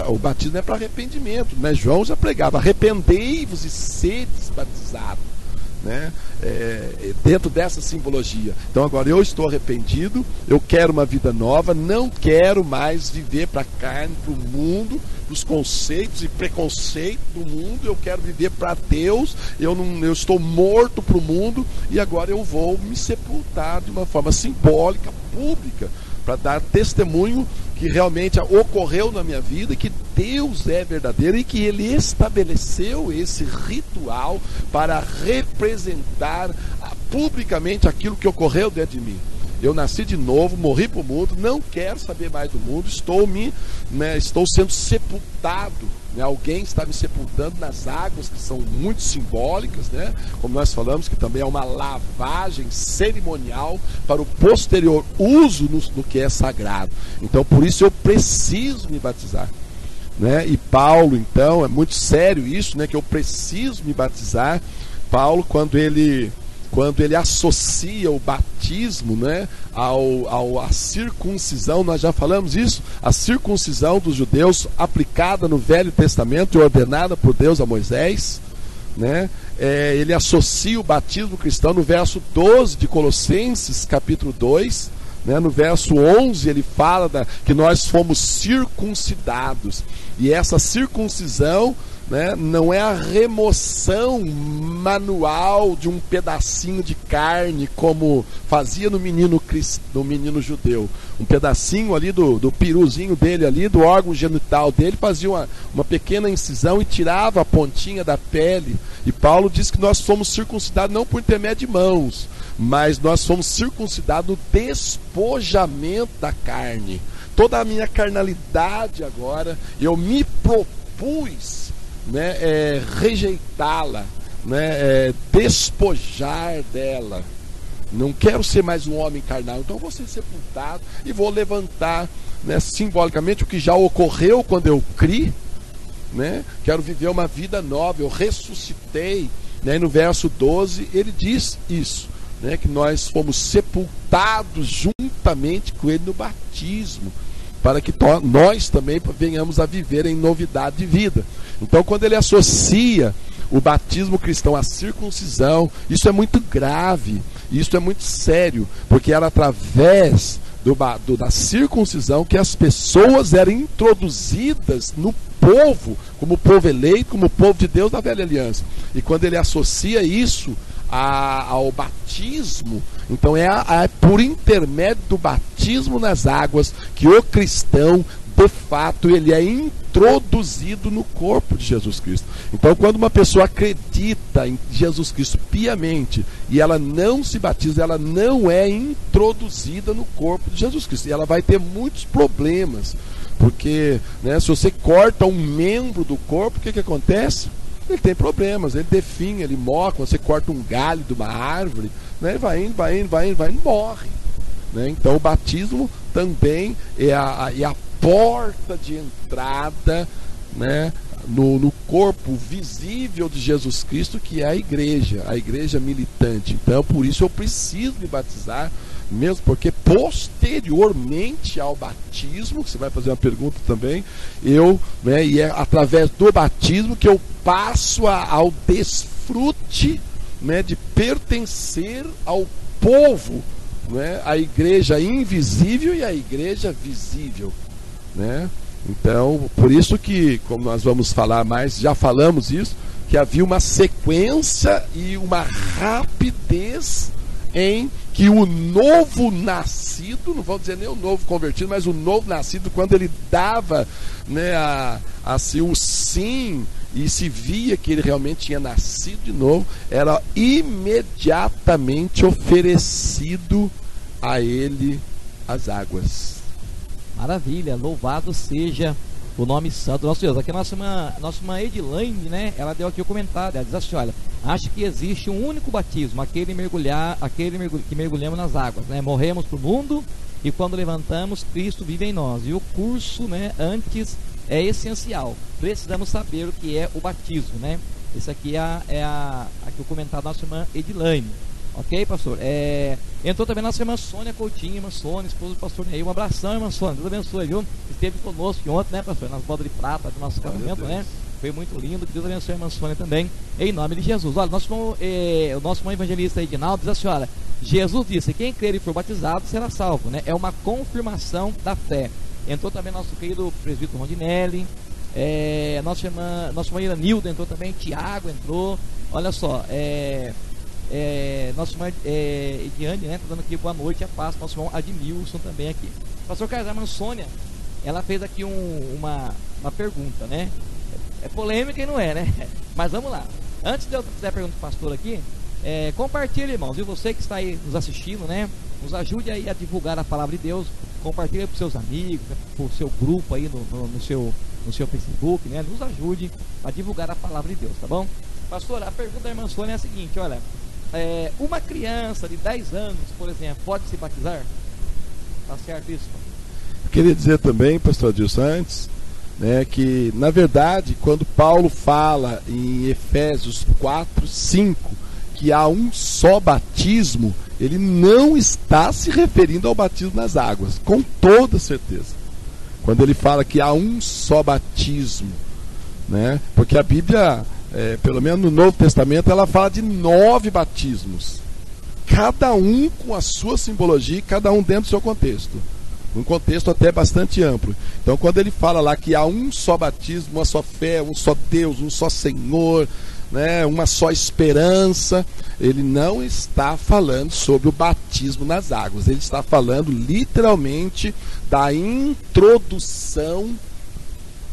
o batismo é para arrependimento, né? João já pregava: arrependei-vos e sedes batizados, né? Dentro dessa simbologia. Então agora eu estou arrependido, eu quero uma vida nova, não quero mais viver para a carne, para o mundo, os conceitos e preconceitos do mundo. Eu quero viver para Deus. Eu estou morto para o mundo, e agora eu vou me sepultar de uma forma simbólica, pública, para dar testemunho que realmente ocorreu na minha vida, que Deus é verdadeiro e que Ele estabeleceu esse ritual para representar publicamente aquilo que ocorreu dentro de mim. Eu nasci de novo, morri para o mundo, não quero saber mais do mundo, estou sendo sepultado, né? Alguém está me sepultando nas águas, que são muito simbólicas, né? Como nós falamos, que também é uma lavagem cerimonial para o posterior uso no que é sagrado. Então, por isso eu preciso me batizar, né? E Paulo, então, é muito sério isso, né? Que eu preciso me batizar. Paulo, quando ele associa o batismo, né, à circuncisão, nós já falamos isso, a circuncisão dos judeus aplicada no Velho Testamento e ordenada por Deus a Moisés, né, ele associa o batismo cristão no verso 12 de Colossenses, capítulo 2, né, no verso 11 ele fala que nós fomos circuncidados, e essa circuncisão, né, não é a remoção manual de um pedacinho de carne, como fazia no menino judeu. Um pedacinho ali do peruzinho dele ali, do órgão genital dele, fazia uma pequena incisão e tirava a pontinha da pele. E Paulo diz que nós fomos circuncidados não por intermédio de mãos, mas nós fomos circuncidados no despojamento da carne. Toda a minha carnalidade agora, eu me propus, né, rejeitá-la, né, despojar dela. Não quero ser mais um homem carnal, então vou ser sepultado e vou levantar, né, simbolicamente o que já ocorreu quando eu criei, né? Quero viver uma vida nova, eu ressuscitei, né? E no verso 12 ele diz isso, né, que nós fomos sepultados juntamente com ele no batismo, para que nós também venhamos a viver em novidade de vida. Então, quando ele associa o batismo cristão à circuncisão, isso é muito grave, isso é muito sério, porque era através da circuncisão que as pessoas eram introduzidas no povo, como povo eleito, como povo de Deus da velha aliança. E quando ele associa isso ao batismo, então é por intermédio do batismo nas águas que o cristão, de fato, ele é introduzido no corpo de Jesus Cristo. Então, quando uma pessoa acredita em Jesus Cristo piamente e ela não se batiza, ela não é introduzida no corpo de Jesus Cristo. E ela vai ter muitos problemas, porque, né, se você corta um membro do corpo, o que acontece? Ele tem problemas, ele definha, ele morre. Quando você corta um galho de uma árvore, né, vai indo, morre, né? Então o batismo também é a porta de entrada, né, no corpo visível de Jesus Cristo, que é a igreja militante. Então por isso eu preciso me batizar, mesmo porque posteriormente ao batismo, você vai fazer uma pergunta também, e é através do batismo que eu passo ao desfrute, né, de pertencer ao povo, né, a igreja invisível e a igreja visível, né? Então, por isso que, como nós vamos falar mais, já falamos isso, que havia uma sequência e uma rapidez em que o novo nascido, não vou dizer nem o novo convertido, mas o novo nascido, quando ele dava, né, assim, o sim, e se via que ele realmente tinha nascido de novo, era imediatamente oferecido a ele as águas. Maravilha, louvado seja o nome santo do nosso Deus. Aqui a nossa irmã Edilaine, né, ela deu aqui o comentário, ela diz assim, olha, acho que existe um único batismo, aquele que mergulhamos nas águas, né, morremos para o mundo e quando levantamos, Cristo vive em nós, e o curso, né, antes é essencial, precisamos saber o que é o batismo, né. Esse aqui aqui o comentário da nossa irmã Edilaine. Ok, pastor? Entrou também nossa irmã Sônia Coutinho, irmã Sônia, esposa do pastor Ney. Um abração, irmã Sônia, Deus abençoe, viu? Esteve conosco ontem, né, pastor? Nas bodas de prata do nosso casamento, né? Foi muito lindo, que Deus abençoe a irmã Sônia também, em nome de Jesus. Olha, o nosso irmão evangelista Edinaldo diz assim, olha, Jesus disse, quem crer e for batizado será salvo, né? É uma confirmação da fé. Entrou também nosso querido presbítero Rondinelli, nossa irmã Iranilda entrou também, Tiago entrou, olha só, nosso irmão Ediane, né, tá dando aqui boa noite, a paz, nosso irmão Admilson também aqui. Pastor Carlos, a irmã Sônia, ela fez aqui uma pergunta, né, é polêmica e não é, né, mas vamos lá, antes de eu fazer a pergunta do pastor aqui, compartilhe, irmãos, e você que está aí nos assistindo, né, nos ajude aí a divulgar a palavra de Deus, compartilhe para os seus amigos, né, para o seu grupo aí no seu Facebook, né, nos ajude a divulgar a palavra de Deus, tá bom? Pastor, a pergunta da irmã Sônia é a seguinte, olha, uma criança de 10 anos, por exemplo, pode se batizar? Tá certo isso? Eu queria dizer também, pastor Adilson, antes, né, que na verdade, quando Paulo fala em Efésios 4:5 que há um só batismo, ele não está se referindo ao batismo nas águas, com toda certeza. Quando ele fala que há um só batismo, né, porque a Bíblia, pelo menos no Novo Testamento, ela fala de 9 batismos, cada um com a sua simbologia, cada um dentro do seu contexto, um contexto até bastante amplo. Então quando ele fala lá que há um só batismo, uma só fé, um só Deus, um só Senhor, né, uma só esperança, ele não está falando sobre o batismo nas águas, ele está falando literalmente da introdução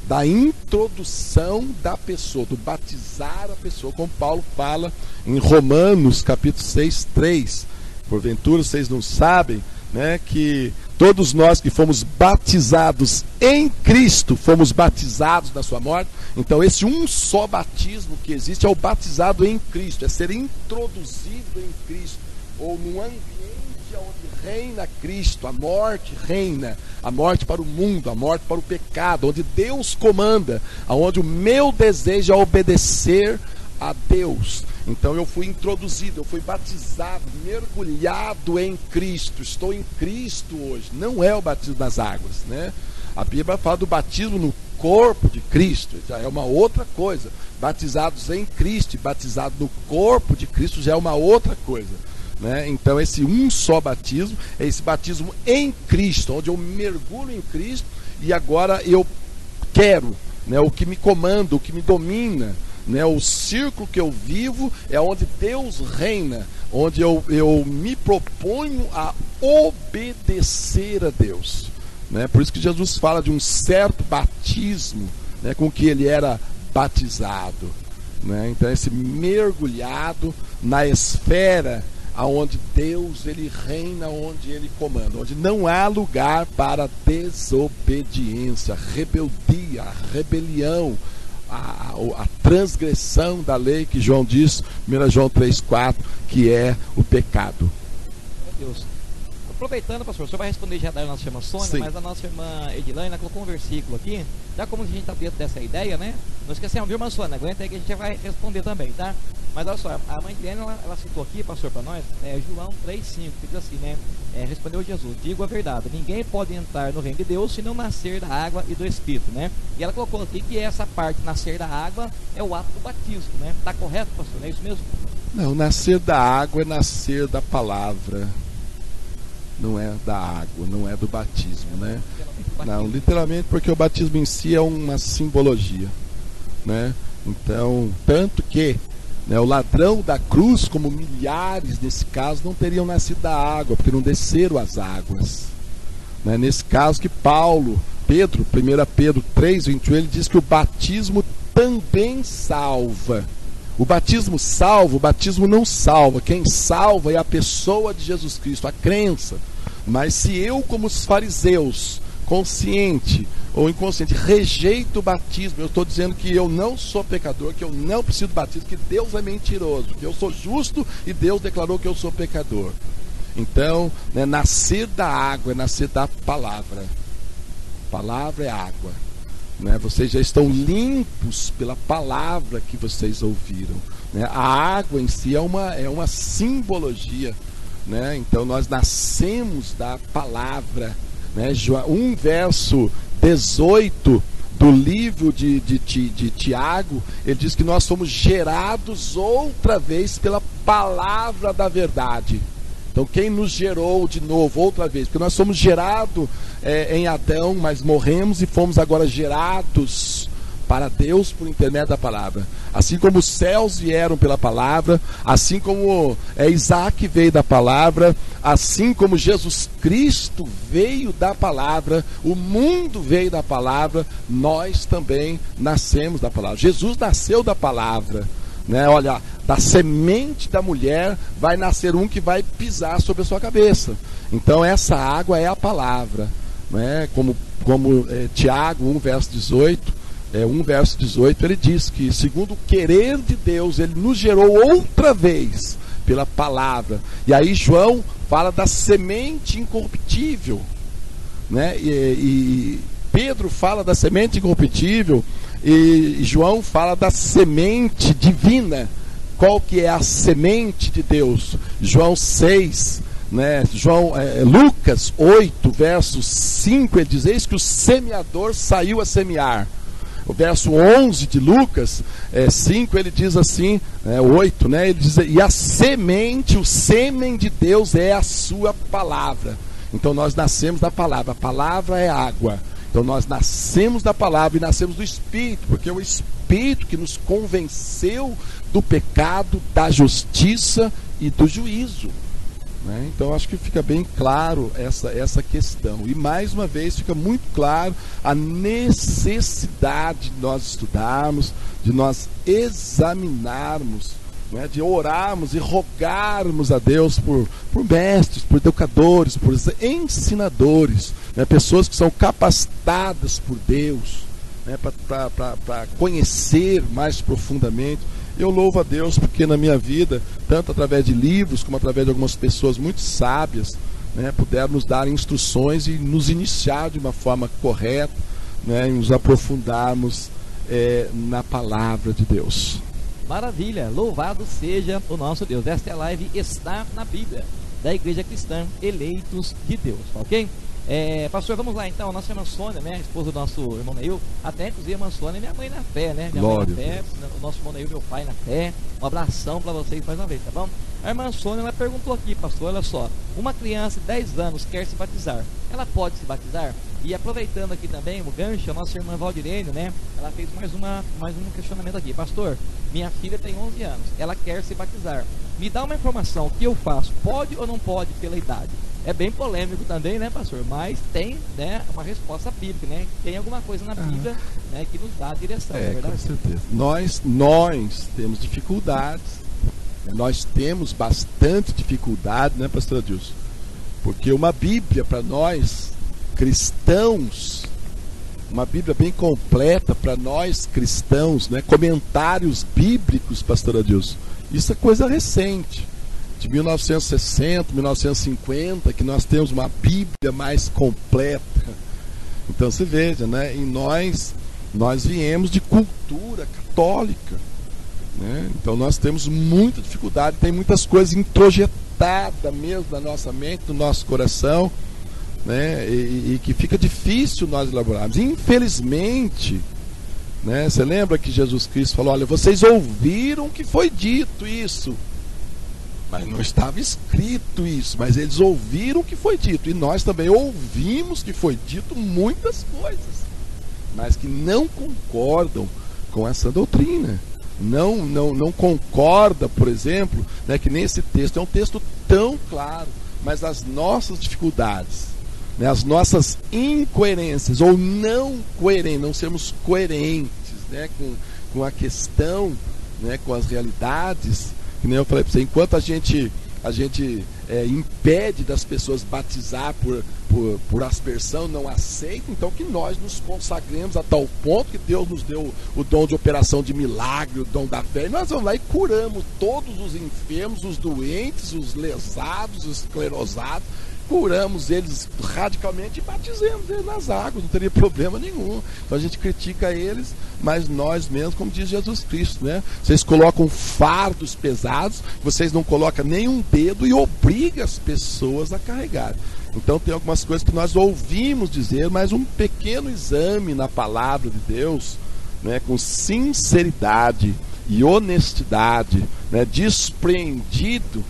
da pessoa, do batizar a pessoa, como Paulo fala em Romanos capítulo 6:3. Porventura vocês não sabem, né, que todos nós que fomos batizados em Cristo, fomos batizados na sua morte. Então esse um só batismo que existe é o batizado em Cristo, é ser introduzido em Cristo, ou num ambiente onde reina Cristo, a morte reina, a morte para o mundo, a morte para o pecado, onde Deus comanda, onde o meu desejo é obedecer a Deus. Então eu fui introduzido, eu fui batizado, mergulhado em Cristo, estou em Cristo hoje. Não é o batismo das águas, né? A Bíblia fala do batismo no corpo de Cristo, já é uma outra coisa. Batizados em Cristo e batizado no corpo de Cristo já é uma outra coisa, né? Então esse um só batismo é esse batismo em Cristo, onde eu mergulho em Cristo e agora eu quero, né, o que me comanda, o que me domina, né, o círculo que eu vivo é onde Deus reina, onde eu me proponho a obedecer a Deus, né? Por isso que Jesus fala de um certo batismo, né, com que ele era batizado, né? Então esse mergulhado na esfera aonde Deus ele reina, onde ele comanda, onde não há lugar para desobediência, rebeldia, rebelião, a transgressão da lei que João diz, 1 João 3,4, que é o pecado. Meu Deus. Aproveitando, pastor, o senhor vai responder já da nossa irmã Sônia, Sim. mas a nossa irmã Edilane colocou um versículo aqui, já como a gente está dentro dessa ideia, né? Não esquecemos, viu, irmã Sônia? Aguenta aí que a gente já vai responder também, tá? Mas olha só, a mãe Edilane, ela citou aqui, pastor, para nós, João 3,5, que diz assim, né? Respondeu Jesus, digo a verdade, ninguém pode entrar no reino de Deus se não nascer da água e do Espírito, né? E ela colocou aqui que essa parte, nascer da água, é o ato do batismo, né? Tá correto, pastor? Não é isso mesmo? Não, nascer da água é nascer da palavra, não é da água, não é do batismo, né? Não, literalmente porque o batismo em si é uma simbologia, né? Então, tanto que, né, o ladrão da cruz, como milhares nesse caso, não teriam nascido da água, porque não desceram as águas, né? Nesse caso que Pedro, 1 Pedro 3:21, ele diz que o batismo também salva. O batismo salva, o batismo não salva. Quem salva é a pessoa de Jesus Cristo, a crença. Mas se eu, como os fariseus, consciente ou inconsciente, rejeita o batismo, eu estou dizendo que eu não sou pecador, que eu não preciso do batismo, que Deus é mentiroso, que eu sou justo e Deus declarou que eu sou pecador. Então, né, nascer da água é nascer da palavra. Palavra é água, né? Vocês já estão limpos pela palavra que vocês ouviram, né? A água em si é uma simbologia, né? Então nós nascemos da palavra, né? 1 verso 18 do livro de Tiago, ele diz que nós somos gerados outra vez pela palavra da verdade. Então quem nos gerou de novo, outra vez? Porque nós somos gerados em Adão, mas morremos e fomos agora gerados para Deus por intermédio da palavra. Assim como os céus vieram pela palavra, assim como Isaac veio da palavra, assim como Jesus Cristo veio da palavra, o mundo veio da palavra, nós também nascemos da palavra. Jesus nasceu da palavra, né? Olha, da semente da mulher vai nascer um que vai pisar sobre a sua cabeça. Então essa água é a palavra, né? Como Tiago 1 verso 18, 1 verso 18, ele diz que segundo o querer de Deus, ele nos gerou outra vez pela palavra. E aí João fala da semente incorruptível, né? E Pedro fala da semente incorruptível e João fala da semente divina. Qual que é a semente de Deus? João 6, né? Lucas 8, verso 5, ele diz: eis que o semeador saiu a semear. O verso 11 de Lucas 5, ele diz assim, 8, né? Ele diz: e a semente, o sêmen de Deus é a sua palavra. Então nós nascemos da palavra, a palavra é água. Então nós nascemos da palavra e nascemos do Espírito, porque é o Espírito que nos convenceu do pecado, da justiça e do juízo, né? Então acho que fica bem claro essa questão. E mais uma vez fica muito claro a necessidade de nós estudarmos, de nós examinarmos, né? De orarmos e rogarmos a Deus por mestres, por educadores, por ensinadores, né? Pessoas que são capacitadas por Deus, né? Para conhecer mais profundamente. Eu louvo a Deus porque na minha vida, tanto através de livros como através de algumas pessoas muito sábias, né, puderam nos dar instruções e nos iniciar de uma forma correta, né, e nos aprofundarmos na palavra de Deus. Maravilha, louvado seja o nosso Deus. Esta é a live Está na Bíblia, da Igreja Cristã Eleitos de Deus, ok? Pastor, vamos lá então. A nossa irmã Sônia, né, a esposa do nosso irmão Neil, até inclusive a irmã Sônia é minha mãe na fé, né? Minha mãe na fé, o nosso irmão Neil, meu pai na fé. Um abração para vocês mais uma vez, tá bom? A irmã Sônia, ela perguntou aqui, pastor, olha só: uma criança de 10 anos quer se batizar, ela pode se batizar? E aproveitando aqui também o gancho, a nossa irmã Valdirene, né, ela fez mais um questionamento aqui: pastor, minha filha tem 11 anos, ela quer se batizar, me dá uma informação, o que eu faço? Pode ou não pode pela idade? É bem polêmico também, né, pastor? Mas tem, né, uma resposta bíblica, né? Tem alguma coisa na Bíblia, né, que nos dá a direção, não é verdade? Com certeza. Nós temos dificuldades, nós temos bastante dificuldade, né, pastor Adilson? Porque uma Bíblia para nós cristãos, uma Bíblia bem completa para nós cristãos, né? Comentários bíblicos, pastor Adilson, isso é coisa recente, de 1960, 1950, que nós temos uma Bíblia mais completa. Então você veja, né? E nós viemos de cultura católica, né? Então nós temos muita dificuldade, tem muitas coisas introjetadas mesmo na nossa mente, no nosso coração, né? E que fica difícil nós elaborarmos. Infelizmente, né? Você lembra que Jesus Cristo falou: olha, vocês ouviram que foi dito isso, mas não estava escrito isso, mas eles ouviram o que foi dito, e nós também ouvimos que foi dito muitas coisas, mas que não concordam com essa doutrina. Não concorda, por exemplo, né, que nesse texto é um texto tão claro, mas as nossas dificuldades, né, as nossas incoerências ou não sermos coerentes, né, com a questão, né, com as realidades. Que nem eu falei para você, enquanto a gente impede das pessoas batizar por aspersão, não aceita, então que nós nos consagremos a tal ponto que Deus nos deu o dom de operação de milagre, o dom da fé, e nós vamos lá e curamos todos os enfermos, os doentes, os lesados, os esclerosados, curamos eles radicalmente e batizamos eles nas águas, não teria problema nenhum. Então a gente critica eles, mas nós mesmos, como diz Jesus Cristo, né? Vocês colocam fardos pesados, vocês não colocam nenhum dedo e obrigam as pessoas a carregar. Então tem algumas coisas que nós ouvimos dizer, mas um pequeno exame na palavra de Deus, né, com sinceridade e honestidade, né, despreendido,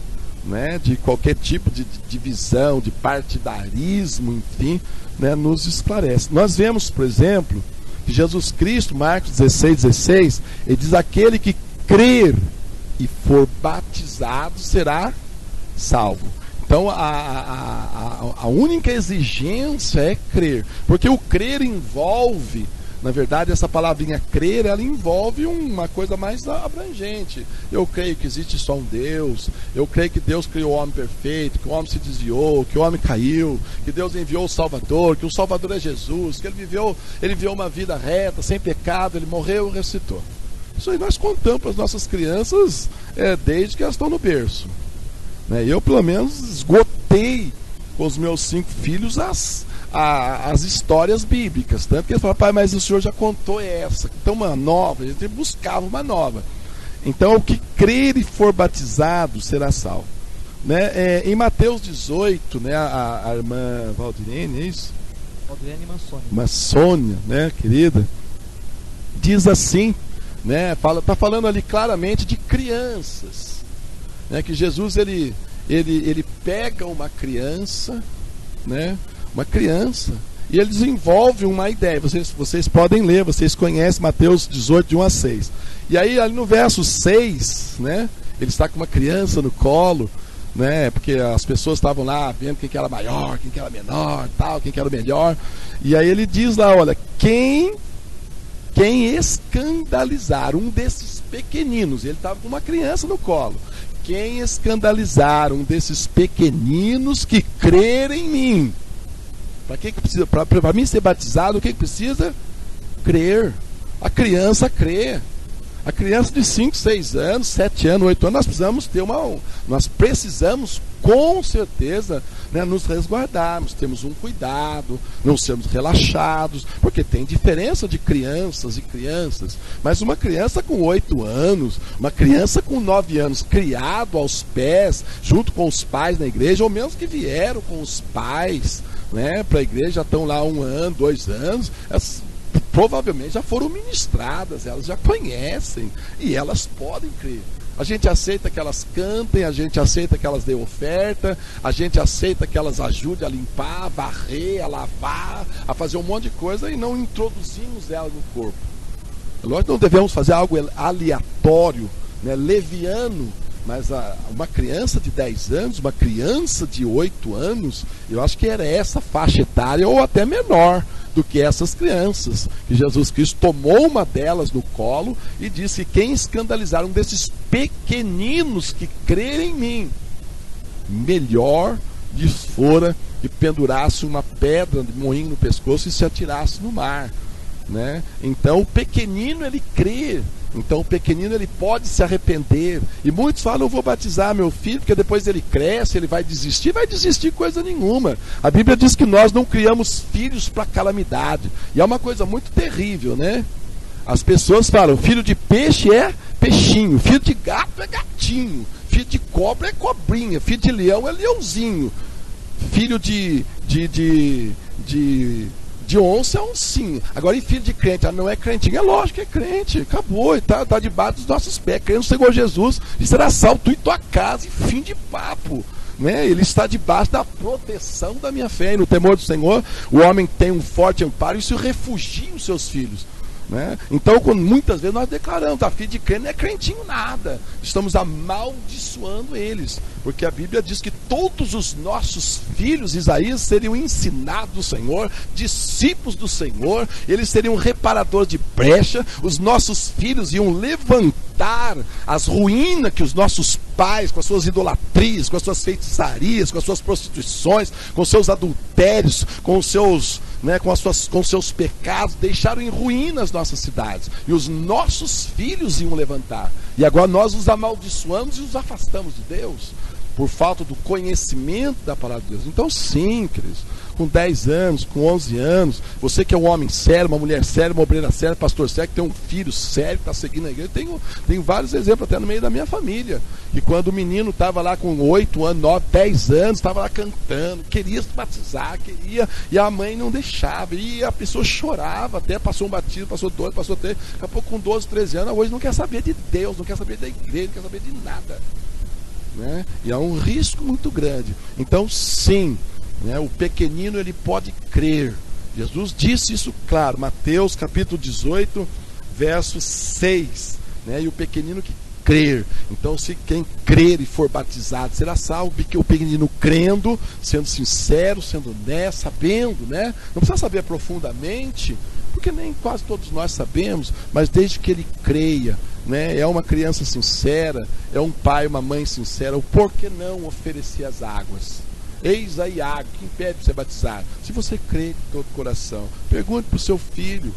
né, de qualquer tipo de divisão, de partidarismo, enfim, né, nos esclarece. Nós vemos, por exemplo, que Jesus Cristo, Marcos 16, ele diz: aquele que crer e for batizado será salvo. Então a única exigência é crer, porque o crer envolve, na verdade, essa palavrinha crer, ela envolve uma coisa mais abrangente. Eu creio que existe só um Deus, eu creio que Deus criou o homem perfeito, que o homem se desviou, que o homem caiu, que Deus enviou o Salvador, que o Salvador é Jesus, que ele viveu uma vida reta, sem pecado, ele morreu e ressuscitou. Isso aí nós contamos para as nossas crianças desde que elas estão no berço. Eu, pelo menos, esgotei com os meus 5 filhos as histórias bíblicas, tanto que eles falam: pai, mas o senhor já contou essa, então uma nova, a gente buscava uma nova. Então, o que crer e for batizado será salvo, né? Em Mateus 18, né, a irmã Valdirene, é isso? Valdirene Mansônia. Mansônia, né, querida, diz assim, né, tá falando ali claramente de crianças, né, que Jesus ele pega uma criança, né, uma criança, e ele desenvolve uma ideia. Vocês podem ler, vocês conhecem Mateus 18, de 1 a 6. E aí, ali no verso 6, né, ele está com uma criança no colo, né, porque as pessoas estavam lá vendo quem que era maior, quem que era menor, tal, quem que era o melhor. E aí ele diz lá: olha, quem escandalizar um desses pequeninos, ele estava com uma criança no colo, quem escandalizar um desses pequeninos que crerem em mim. Para que precisa? Para mim ser batizado, o que precisa? Crer. A criança crê. A criança de 5, 6 anos, 7 anos, 8 anos, nós precisamos com certeza, né, nos resguardarmos, temos um cuidado, não sermos relaxados, porque tem diferença de crianças e crianças. Mas uma criança com 8 anos, uma criança com 9 anos, criado aos pés, junto com os pais na igreja, ou mesmo que vieram com os pais, né, para a igreja, já estão lá 1 ano, 2 anos, elas provavelmente já foram ministradas, elas já conhecem e elas podem crer. A gente aceita que elas cantem, a gente aceita que elas dêem oferta, a gente aceita que elas ajudem a limpar, a varrer, a lavar, a fazer um monte de coisa, e não introduzimos elas no corpo. Nós não devemos fazer algo aleatório, né, leviano. Mas uma criança de 10 anos, uma criança de 8 anos, eu acho que era essa faixa etária, ou até menor do que essas crianças, que Jesus Cristo tomou uma delas no colo e disse: quem escandalizar um desses pequeninos que crerem em mim, melhor lhes fora que pendurasse uma pedra de moinho no pescoço e se atirasse no mar, né? Então o pequenino, ele crê. Então o pequenino, ele pode se arrepender. E muitos falam: eu vou batizar meu filho, porque depois ele cresce, ele vai desistir. Vai desistir coisa nenhuma. A Bíblia diz que nós não criamos filhos para calamidade. E é uma coisa muito terrível, né? As pessoas falam: filho de peixe é peixinho, filho de gato é gatinho, filho de cobra é cobrinha, filho de leão é leãozinho, filho de onça é oncinho. Agora, e filho de crente? Não é crentinho? É lógico que é crente. Acabou, está debaixo dos nossos pés, crendo no Senhor Jesus, e será salvo tu e tua casa, e fim de papo, né? Ele está debaixo da proteção da minha fé. E no temor do Senhor, o homem tem um forte amparo e se refugia os seus filhos, né? Então, muitas vezes nós declaramos: a filha de crente não é crentinho nada, estamos amaldiçoando eles, porque a Bíblia diz que todos os nossos filhos, Isaías, seriam ensinados do Senhor, discípulos do Senhor, eles seriam reparadores de brecha, os nossos filhos iam levantar voltar às ruínas que os nossos pais, com as suas idolatrias, com as suas feitiçarias, com as suas prostituições, com os seus adultérios, com os seus, né, com os seus pecados, deixaram em ruínas nossas cidades. E os nossos filhos iam levantar. E agora nós os amaldiçoamos e os afastamos de Deus, por falta do conhecimento da palavra de Deus. Então sim, queridos, com 10 anos, com 11 anos, você que é um homem sério, uma mulher séria, uma obreira séria, pastor sério, que tem um filho sério, que está seguindo a igreja, tenho vários exemplos até no meio da minha família, e quando o menino estava lá com 8 anos, 9, 10 anos, estava lá cantando, queria se batizar, queria, e a mãe não deixava, e a pessoa chorava, até passou um batismo, passou 2, passou 3, daqui a pouco com 12, 13 anos, hoje não quer saber de Deus, não quer saber da igreja, não quer saber de nada. Né? E há um risco muito grande. Então sim, né, o pequenino ele pode crer. Jesus disse isso claro, Mateus capítulo 18 verso 6, né? E o pequenino que crer, então se quem crer e for batizado será salvo. Que o pequenino crendo, sendo sincero, sendo honesto, sabendo, né? Não precisa saber profundamente, porque nem quase todos nós sabemos, mas desde que ele creia, né, é uma criança sincera, é um pai, uma mãe sincera, o por que não oferecer as águas? Eis aí a água, que impede de ser batizado? Se você crê de todo o coração, pergunte para o seu filho,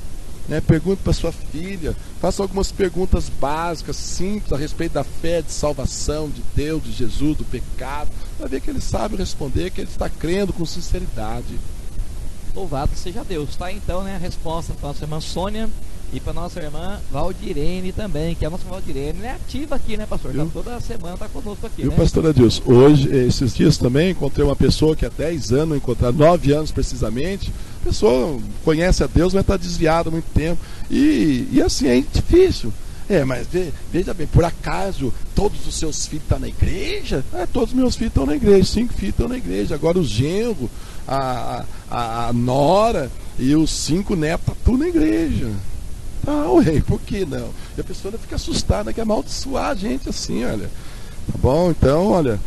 né, pergunte para sua filha, faça algumas perguntas básicas, simples, a respeito da fé, de salvação, de Deus, de Jesus, do pecado, para ver que ele sabe responder, que ele está crendo com sinceridade. Louvado seja Deus. Tá então, né, a resposta para a nossa irmã Sônia e para nossa irmã Valdirene também, que a nossa Valdirene é ativa aqui, né, pastor? Tá toda semana está conosco aqui, viu, né? pastor Adilson? Hoje, esses dias também, encontrei uma pessoa que há 10 anos, encontrar 9 anos precisamente, a pessoa conhece a Deus, mas está desviada há muito tempo. E assim, é difícil. Mas veja bem, por acaso todos os seus filhos estão na igreja? Todos os meus filhos estão na igreja, 5 filhos estão na igreja. Agora o genro, a nora e os 5 netos estão tudo na igreja. Ué, por que não? E a pessoa fica assustada, quer amaldiçoar a gente assim, olha. Tá bom? Então, olha,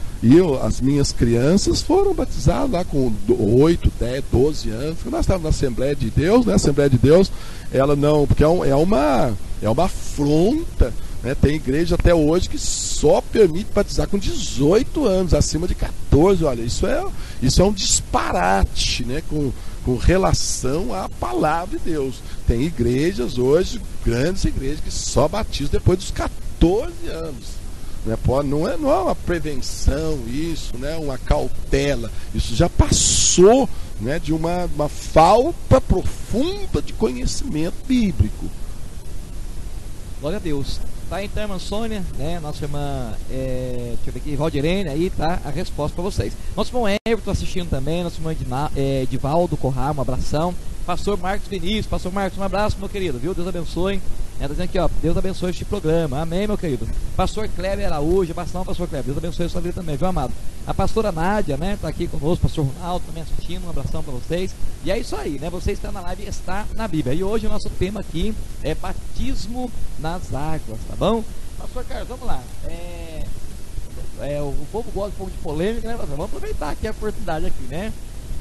as minhas crianças foram batizadas lá com 8, 10, 12 anos. Nós estávamos na Assembleia de Deus, né? A Assembleia de Deus, ela não, porque é uma afronta, né? Tem igreja até hoje que só permite batizar com 18 anos, acima de 14. Olha, isso é um disparate, né? Com relação à palavra de Deus. Tem igrejas hoje, grandes igrejas, que só batizam depois dos 14 anos. Não é uma prevenção isso, né? Uma cautela. Isso já passou, né, de uma falta profunda de conhecimento bíblico. Glória a Deus. Tá então, irmã Sônia, né? Nossa irmã, deixa eu ver aqui, Valdirene, aí tá a resposta para vocês. Nosso irmão Everton assistindo também, nosso irmão Edivaldo Corrá, um abração. Pastor Marcos Vinícius, pastor Marcos, um abraço, meu querido, viu? Deus abençoe. Tá dizendo aqui, ó, Deus abençoe este programa, amém, meu querido. Pastor Kleber Araújo, abração, pastor Kleber, Deus abençoe a sua vida também, viu, amado? A pastora Nádia, né, tá aqui conosco, pastor Ronaldo também assistindo, um abração para vocês. E é isso aí, né, você está na live, está na Bíblia. E hoje o nosso tema aqui é batismo nas águas, tá bom? Pastor Carlos, vamos lá. O povo gosta de um pouco de polêmica, né, pastor? Vamos aproveitar aqui a oportunidade aqui, né?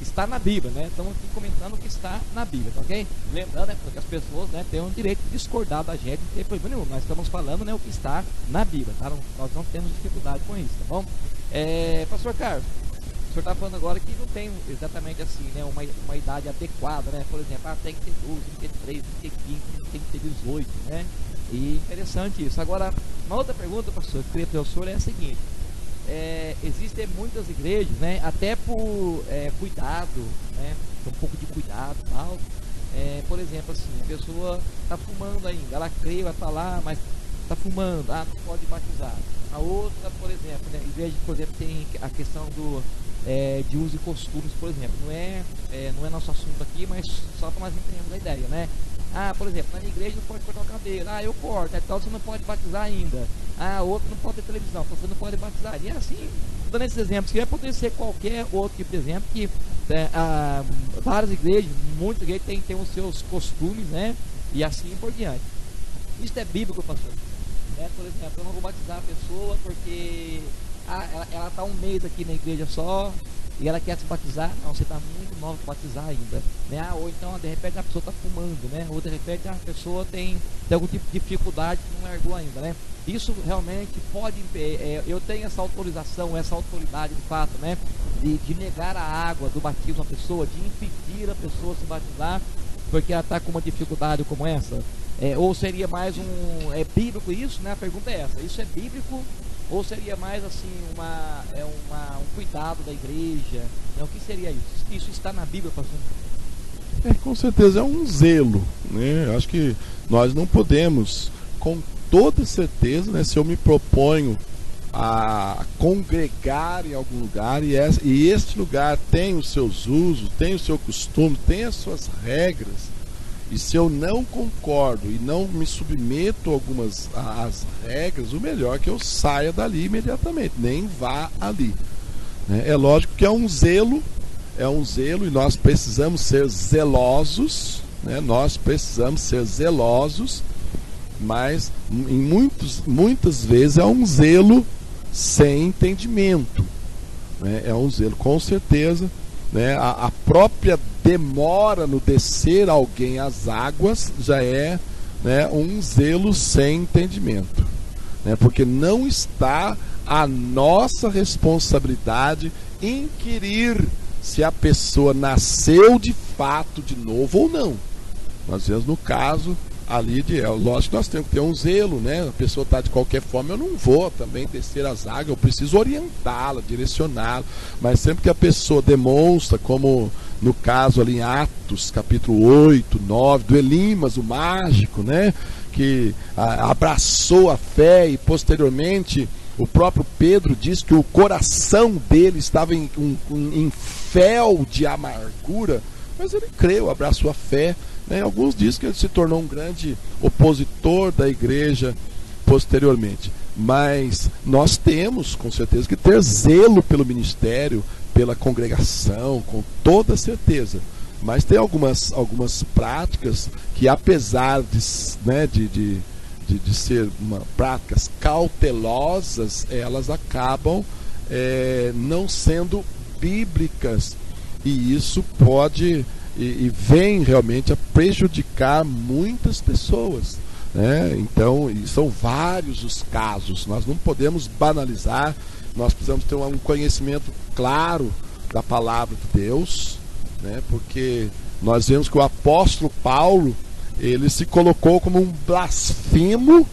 Está na Bíblia, né? Estamos aqui comentando o que está na Bíblia, tá ok? Lembrando, né, que as pessoas, né, têm o direito de discordar da gente, não tem problema nenhum. Nós estamos falando, né, o que está na Bíblia, tá? Nós não temos dificuldade com isso, tá bom? Pastor Carlos, o senhor está falando agora que não tem exatamente assim, né, uma idade adequada, né? Por exemplo, tem que ter 12, tem que ter 13, tem que ter 15, tem que ter 18, né? E interessante isso. Agora, uma outra pergunta, pastor, que eu queria ter ao senhor é a seguinte. Existem muitas igrejas, né, até por cuidado, né, um pouco de cuidado e tal. Por exemplo, assim, a pessoa está fumando ainda, ela crê, ela está lá, mas está fumando, não pode batizar. A outra, por exemplo, né, igreja, por exemplo, tem a questão de uso e costumes, por exemplo. Não é nosso assunto aqui, mas só para nós entendermos a ideia, né? Por exemplo, na minha igreja não pode cortar o cabelo. Eu corto, então você não pode batizar ainda. Outro não pode ter televisão, então você não pode batizar. E assim, dando esses exemplos, que vai poder ser qualquer outro tipo de exemplo, que várias igrejas, muitas igrejas têm os seus costumes, né? E assim por diante. Isso é bíblico, pastor. Por exemplo, eu não vou batizar a pessoa porque ela está um mês aqui na igreja só, e ela quer se batizar, não, você está muito nova para batizar ainda, né? Ou então de repente a pessoa está fumando, né? Ou de repente a pessoa tem algum tipo de dificuldade que não largou ainda, né? Isso realmente pode, eu tenho essa autorização, essa autoridade de fato, né? De negar a água do batismo à pessoa, de impedir a pessoa se batizar porque ela está com uma dificuldade como essa. Ou seria mais é bíblico isso, né? A pergunta é essa, isso é bíblico? Ou seria mais assim um cuidado da igreja? O que seria isso? Isso está na Bíblia, pastor? Com certeza é um zelo, né? Acho que nós não podemos, com toda certeza, né, se eu me proponho a congregar em algum lugar e este lugar tem os seus usos, tem o seu costume, tem as suas regras, e se eu não concordo e não me submeto às regras, o melhor é que eu saia dali imediatamente, nem vá ali, né? É lógico que é um zelo e nós precisamos ser zelosos, né? Nós precisamos ser zelosos, mas muitas vezes é um zelo sem entendimento, né? É um zelo, com certeza, né? A própria demora no descer alguém às águas já é, né, um zelo sem entendimento, né? Porque não está a nossa responsabilidade inquirir se a pessoa nasceu de fato de novo ou não. Nós vemos no caso ali lógico que nós temos que ter um zelo, né? A pessoa está de qualquer forma, eu não vou também descer as águas, eu preciso orientá-la, direcioná-la, mas sempre que a pessoa demonstra, como no caso ali em Atos, capítulo 8, 9, do Elimas, o mágico, né? Que abraçou a fé e posteriormente o próprio Pedro diz que o coração dele estava em fel de amargura, mas ele creu, abraçou a fé, né? Alguns dizem que ele se tornou um grande opositor da igreja posteriormente. Mas nós temos, com certeza, que ter zelo pelo ministério, pela congregação, com toda certeza. Mas tem algumas práticas que, apesar de ser práticas cautelosas, elas acabam não sendo bíblicas. E isso pode e vem realmente a prejudicar muitas pessoas, né? Então, são vários os casos, nós não podemos banalizar, nós precisamos ter um conhecimento claro da palavra de Deus, né? Porque nós vemos que o apóstolo Paulo, ele se colocou como um blasfemo,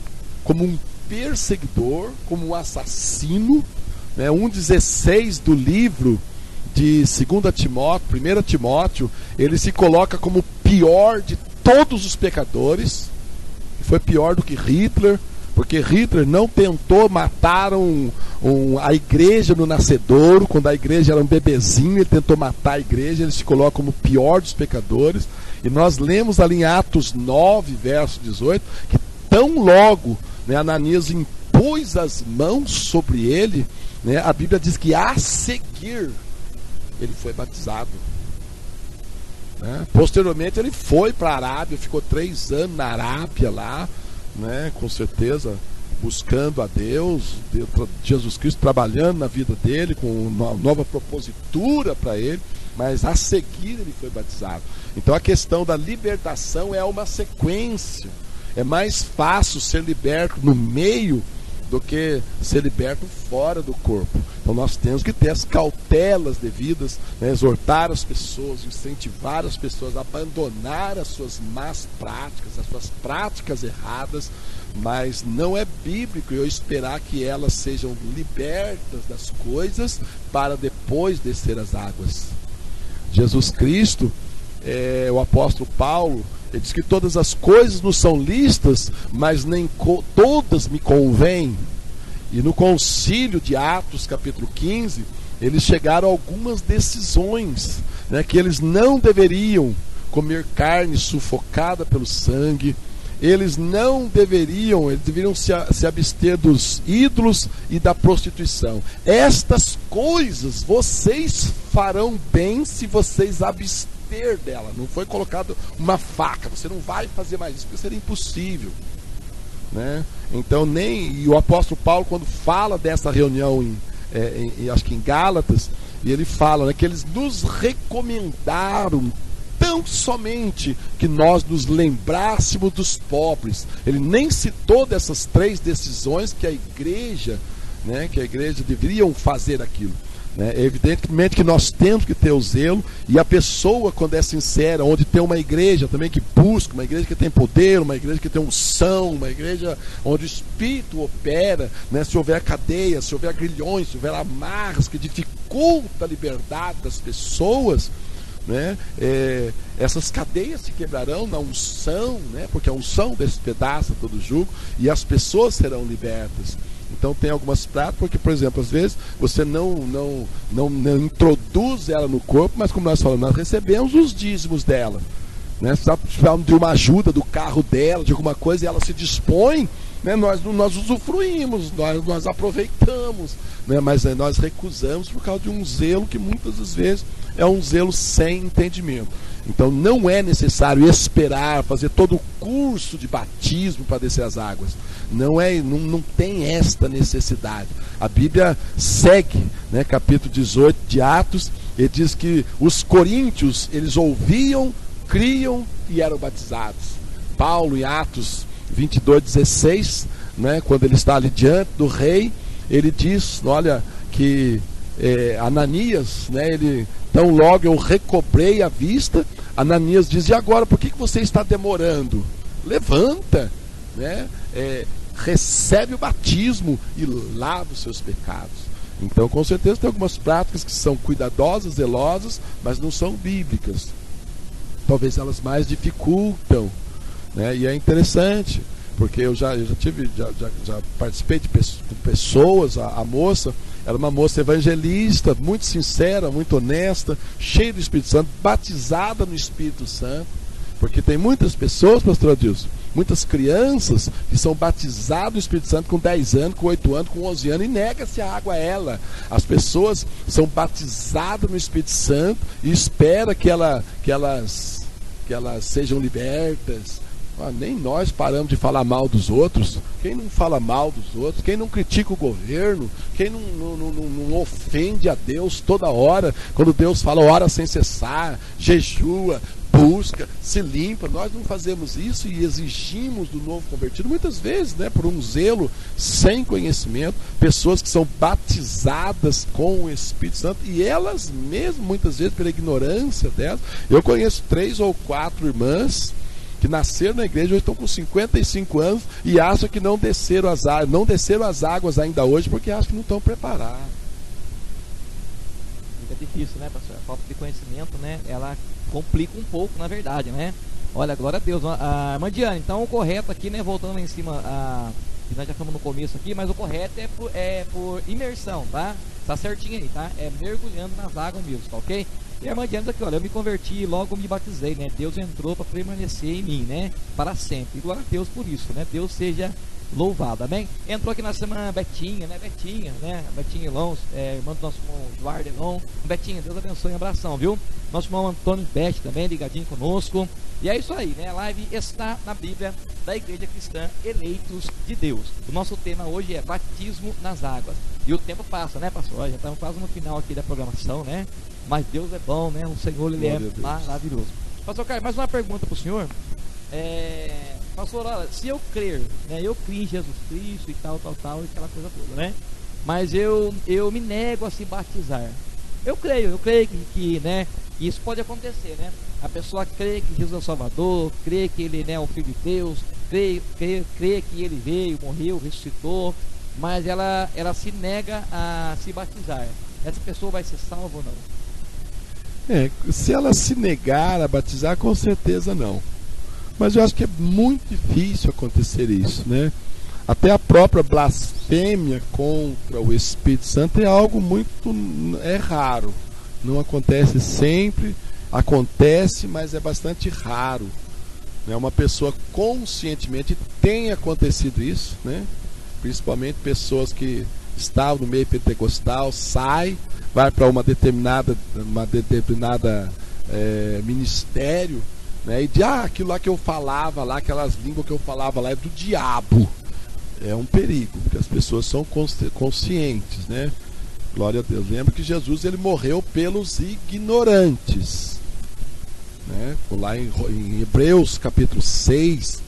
como um perseguidor, como um assassino, né? 1,16 do livro de 2 Timóteo, 1 Timóteo, ele se coloca como o pior de todos os pecadores. Foi pior do que Hitler, porque Hitler não tentou matar a igreja no nascedouro, quando a igreja era um bebezinho, ele tentou matar a igreja, ele se coloca como o pior dos pecadores. E nós lemos ali em Atos 9, verso 18, que tão logo, né, Ananias impôs as mãos sobre ele, né, a Bíblia diz que a seguir ele foi batizado, né? Posteriormente ele foi para a Arábia, ficou 3 anos na Arábia lá, né? Com certeza buscando a Deus, Jesus Cristo trabalhando na vida dele com uma nova propositura para ele, mas a seguir ele foi batizado. Então a questão da libertação é uma sequência. É mais fácil ser liberto no meio do que ser liberto fora do corpo. Então nós temos que ter as cautelas devidas, né? Exortar as pessoas, incentivar as pessoas a abandonar as suas más práticas, as suas práticas erradas, mas não é bíblico eu esperar que elas sejam libertas das coisas para depois descer as águas. Jesus Cristo, o apóstolo Paulo, ele diz que todas as coisas nos são lícitas, mas nem todas me convêm. E no concílio de Atos, capítulo 15, eles chegaram a algumas decisões, né, que eles não deveriam comer carne sufocada pelo sangue, eles deveriam se abster dos ídolos e da prostituição. Estas coisas vocês farão bem se vocês abster dela. Não foi colocado uma faca, você não vai fazer mais isso, porque seria impossível, né? Então e o apóstolo Paulo, quando fala dessa reunião acho que em Gálatas, E ele fala, né, que eles nos recomendaram tão somente que nós nos lembrássemos dos pobres. Ele nem citou dessas 3 decisões que a igreja, né, que a igreja deveriam fazer aquilo. É evidentemente que nós temos que ter o zelo, e a pessoa, quando é sincera, onde tem uma igreja também que busca, uma igreja que tem poder, uma igreja que tem unção, uma igreja onde o Espírito opera, né? Se houver cadeias, se houver grilhões, se houver amarras que dificultam a liberdade das pessoas, né? Essas cadeias se quebrarão na unção, né? Porque a unção despedaça todo jugo e as pessoas serão libertas. Então tem algumas práticas, porque, por exemplo, às vezes você não introduz ela no corpo, mas como nós falamos, nós recebemos os dízimos dela, né? Se precisamos de uma ajuda do carro dela, de alguma coisa, e ela se dispõe, né? Nós usufruímos, nós aproveitamos, né? Mas nós recusamos por causa de um zelo que muitas das vezes é um zelo sem entendimento. Então não é necessário esperar, fazer todo o curso de batismo para descer as águas. Não tem esta necessidade. A Bíblia segue, né, capítulo 18 de Atos, ele diz que os coríntios, eles ouviam, criam e eram batizados. Paulo, em Atos 22:16, né, quando ele está ali diante do rei, ele diz, olha, que Ananias, né, então logo eu recobrei a vista. Ananias diz, e agora, por que você está demorando? Levanta, né? Recebe o batismo e lava os seus pecados. Então, com certeza, tem algumas práticas que são cuidadosas, zelosas, mas não são bíblicas. Talvez elas mais dificultam, né? E é interessante, porque eu já participei de pessoas, a moça era uma moça evangelista, muito sincera, muito honesta, cheia do Espírito Santo, batizada no Espírito Santo, porque tem muitas pessoas, pastor Adilson, muitas crianças que são batizadas no Espírito Santo com 10 anos, com 8 anos, com 11 anos, e nega-se a água a ela. As pessoas são batizadas no Espírito Santo e espera que elas sejam libertas. Nem nós paramos de falar mal dos outros. Quem não fala mal dos outros? Quem não critica o governo? Quem não ofende a Deus toda hora? Quando Deus fala, ora sem cessar, jejua, busca, se limpa. Nós não fazemos isso e exigimos do novo convertido, muitas vezes, né, por um zelo sem conhecimento, pessoas que são batizadas com o Espírito Santo, e elas mesmas, muitas vezes, pela ignorância delas. Eu conheço 3 ou 4 irmãs que nasceram na igreja, hoje estão com 55 anos e acham que não desceram as águas ainda hoje, porque acham que não estão preparados. É difícil, né, pastor? A falta de conhecimento, né, ela complica um pouco, na verdade, né? Olha, glória a Deus. A irmã Diane, então o correto aqui, né, voltando lá em cima, que nós já falamos no começo aqui, mas o correto é por imersão, tá? Tá certinho aí, tá? É mergulhando nas águas mesmo, tá ok? E a irmã Diana aqui, olha, eu me converti e logo me batizei, né? Deus entrou para permanecer em mim, né? Para sempre. E glória a Deus por isso, né? Deus seja louvado, amém? Entrou aqui na semana Betinha, né? Betinha Elon, irmã do nosso irmão Eduardo Elon. Betinha, Deus abençoe, um abração, viu? Nosso irmão Antônio Bete também, ligadinho conosco. E é isso aí, né? A live está na Bíblia da Igreja Cristã Eleitos de Deus. O nosso tema hoje é batismo nas águas. E o tempo passa, né, pastor? Já estamos quase no final aqui da programação, né? Mas Deus é bom, né? O Senhor, Ele é maravilhoso. Pastor Carlos, mais uma pergunta para o senhor. Pastor, olha, se eu crer, né? Eu creio em Jesus Cristo e tal, e aquela coisa toda, né? Mas eu me nego a se batizar. Eu creio que né, isso pode acontecer, né? A pessoa crê que Jesus é o Salvador, crê que Ele, né, é o Filho de Deus, crê que Ele veio, morreu, ressuscitou, mas ela se nega a se batizar. Essa pessoa vai ser salva ou não? Se ela se negar a batizar, com certeza não. Mas eu acho que é muito difícil acontecer isso, né? Até a própria blasfêmia contra o Espírito Santo é algo muito raro. Não acontece sempre, acontece, mas é bastante raro. Né? Uma pessoa conscientemente tem acontecido isso, né? Principalmente pessoas que estavam no meio pentecostal, vai para uma determinada ministério, né, e diz, aquilo lá que eu falava lá, aquelas línguas que eu falava lá é do diabo. É um perigo, porque as pessoas são conscientes, né? Glória a Deus. Lembra que Jesus ele morreu pelos ignorantes, né? Lá em Hebreus capítulo 6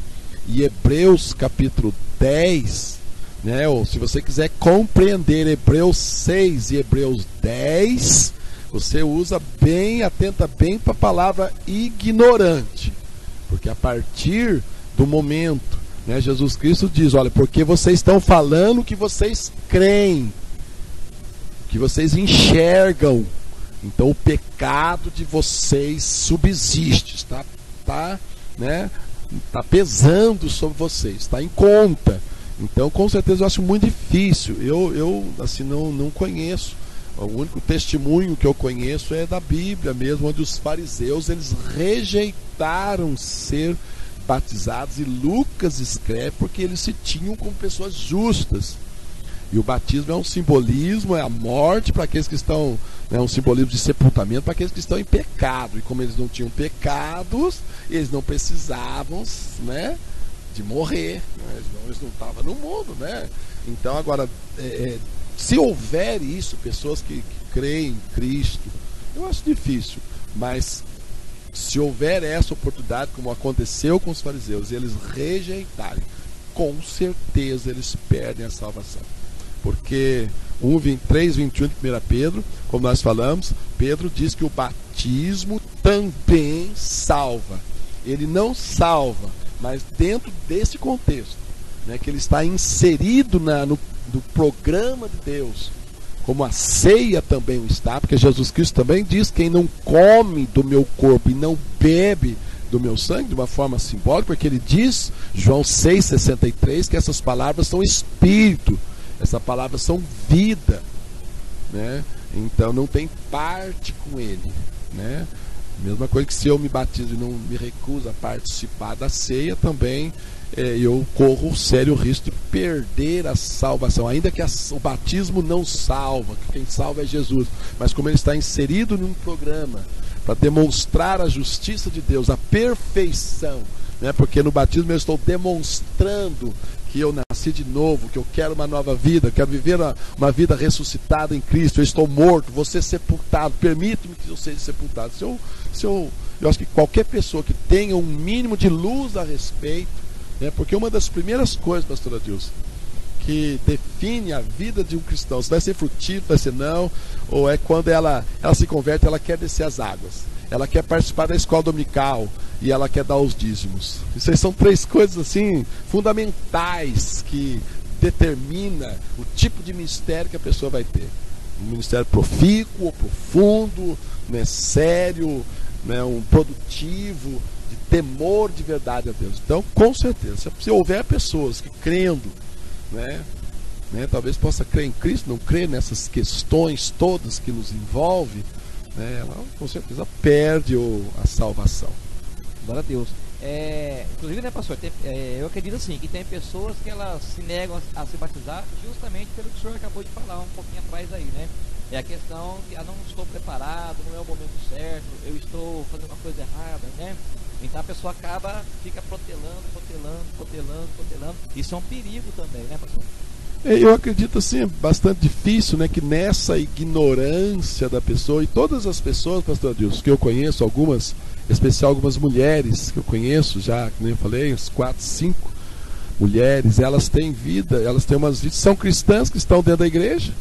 e Hebreus capítulo 10, né? Ou se você quiser compreender Hebreus 6 e Hebreus 10, você usa bem, atenta bem para a palavra ignorante, porque a partir do momento, né, Jesus Cristo diz, olha, porque vocês estão falando que vocês creem, que vocês enxergam, então o pecado de vocês subsiste, está pesando sobre vocês, está em conta. Então, com certeza, eu acho muito difícil. Eu assim, não conheço. O único testemunho que eu conheço é da Bíblia mesmo, onde os fariseus eles rejeitaram ser batizados, e Lucas escreve porque eles se tinham como pessoas justas. E o batismo é um simbolismo, é a morte para aqueles que estão, né, um simbolismo de sepultamento para aqueles que estão em pecado. E como eles não tinham pecados, eles não precisavam, né, de morrer, né? Eles não estavam no mundo, né? Então agora, se houver isso, pessoas que creem em Cristo, eu acho difícil, mas se houver essa oportunidade, como aconteceu com os fariseus, e eles rejeitarem, com certeza eles perdem a salvação. Porque 3:21 de 1 Pedro, como nós falamos, Pedro diz que o batismo também salva. Ele não salva, mas dentro desse contexto, né, que ele está inserido no programa de Deus, como a ceia também o está, porque Jesus Cristo também diz, quem não come do meu corpo e não bebe do meu sangue, de uma forma simbólica, porque ele diz, João 6,63, que essas palavras são espírito, essas palavras são vida, né? Então não tem parte com ele, né? Mesma coisa que se eu me batizo e não me recuso a participar da ceia, também eu corro o sério risco de perder a salvação, ainda que o batismo não salva, que quem salva é Jesus, mas como ele está inserido num programa para demonstrar a justiça de Deus, a perfeição, né? Porque no batismo eu estou demonstrando que eu nasci de novo, que eu quero uma nova vida, quero viver uma vida ressuscitada em Cristo, eu estou morto, vou ser sepultado, permito-me que eu seja sepultado. Eu acho que qualquer pessoa que tenha um mínimo de luz a respeito, né, porque uma das primeiras coisas, pastor Adilson, que define a vida de um cristão, se vai ser frutífero, vai ser não, ou é quando ela se converte, ela quer descer as águas, ela quer participar da escola dominical e ela quer dar os dízimos. Isso aí são 3 coisas assim fundamentais que determina o tipo de ministério que a pessoa vai ter. Um ministério profícuo, profundo, né, sério, né, um produtivo, de temor de verdade a Deus. Então, com certeza, se houver pessoas que crendo, né, talvez possa crer em Cristo, não crer nessas questões todas que nos envolvem, né, ela com certeza perde a salvação. Glória a Deus. Inclusive, né, pastor, eu acredito assim, que tem pessoas que elas se negam a se batizar justamente pelo que o senhor acabou de falar um pouquinho atrás aí, né? É a questão que não estou preparado, não é o momento certo, eu estou fazendo uma coisa errada, né? Então a pessoa fica protelando. Isso é um perigo também, né, pastor? Eu acredito assim, é bastante difícil, né, que nessa ignorância da pessoa, e todas as pessoas, pastor Adilson, que eu conheço, algumas, em especial algumas mulheres que eu conheço já, que nem eu falei, uns 4, 5 mulheres, elas têm vida, elas têm umas vidas, são cristãs que estão dentro da igreja,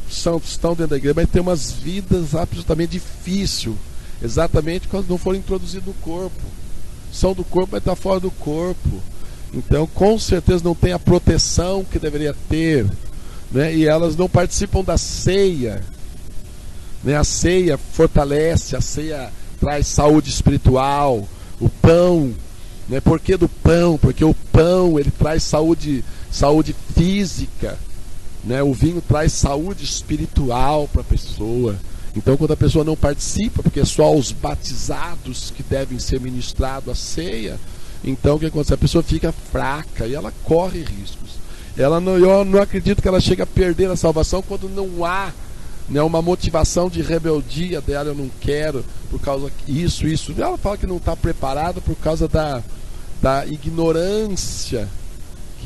estão dentro da igreja, mas têm umas vidas absolutamente difíceis, exatamente quando não foram introduzidos no corpo. São do corpo, mas estão fora do corpo. Então, com certeza não tem a proteção que deveria ter, né? E elas não participam da ceia, né? A ceia fortalece, a ceia traz saúde espiritual, o pão, né? Por que do pão? Porque o pão ele traz saúde física, né? O vinho traz saúde espiritual para a pessoa. Então, quando a pessoa não participa, porque é só os batizados que devem ser ministrados a ceia, então o que acontece? A pessoa fica fraca e ela corre riscos. Eu não acredito que ela chegue a perder a salvação quando não há, né, uma motivação de rebeldia dela. Eu não quero por causa isso. Ela fala que não está preparada por causa da ignorância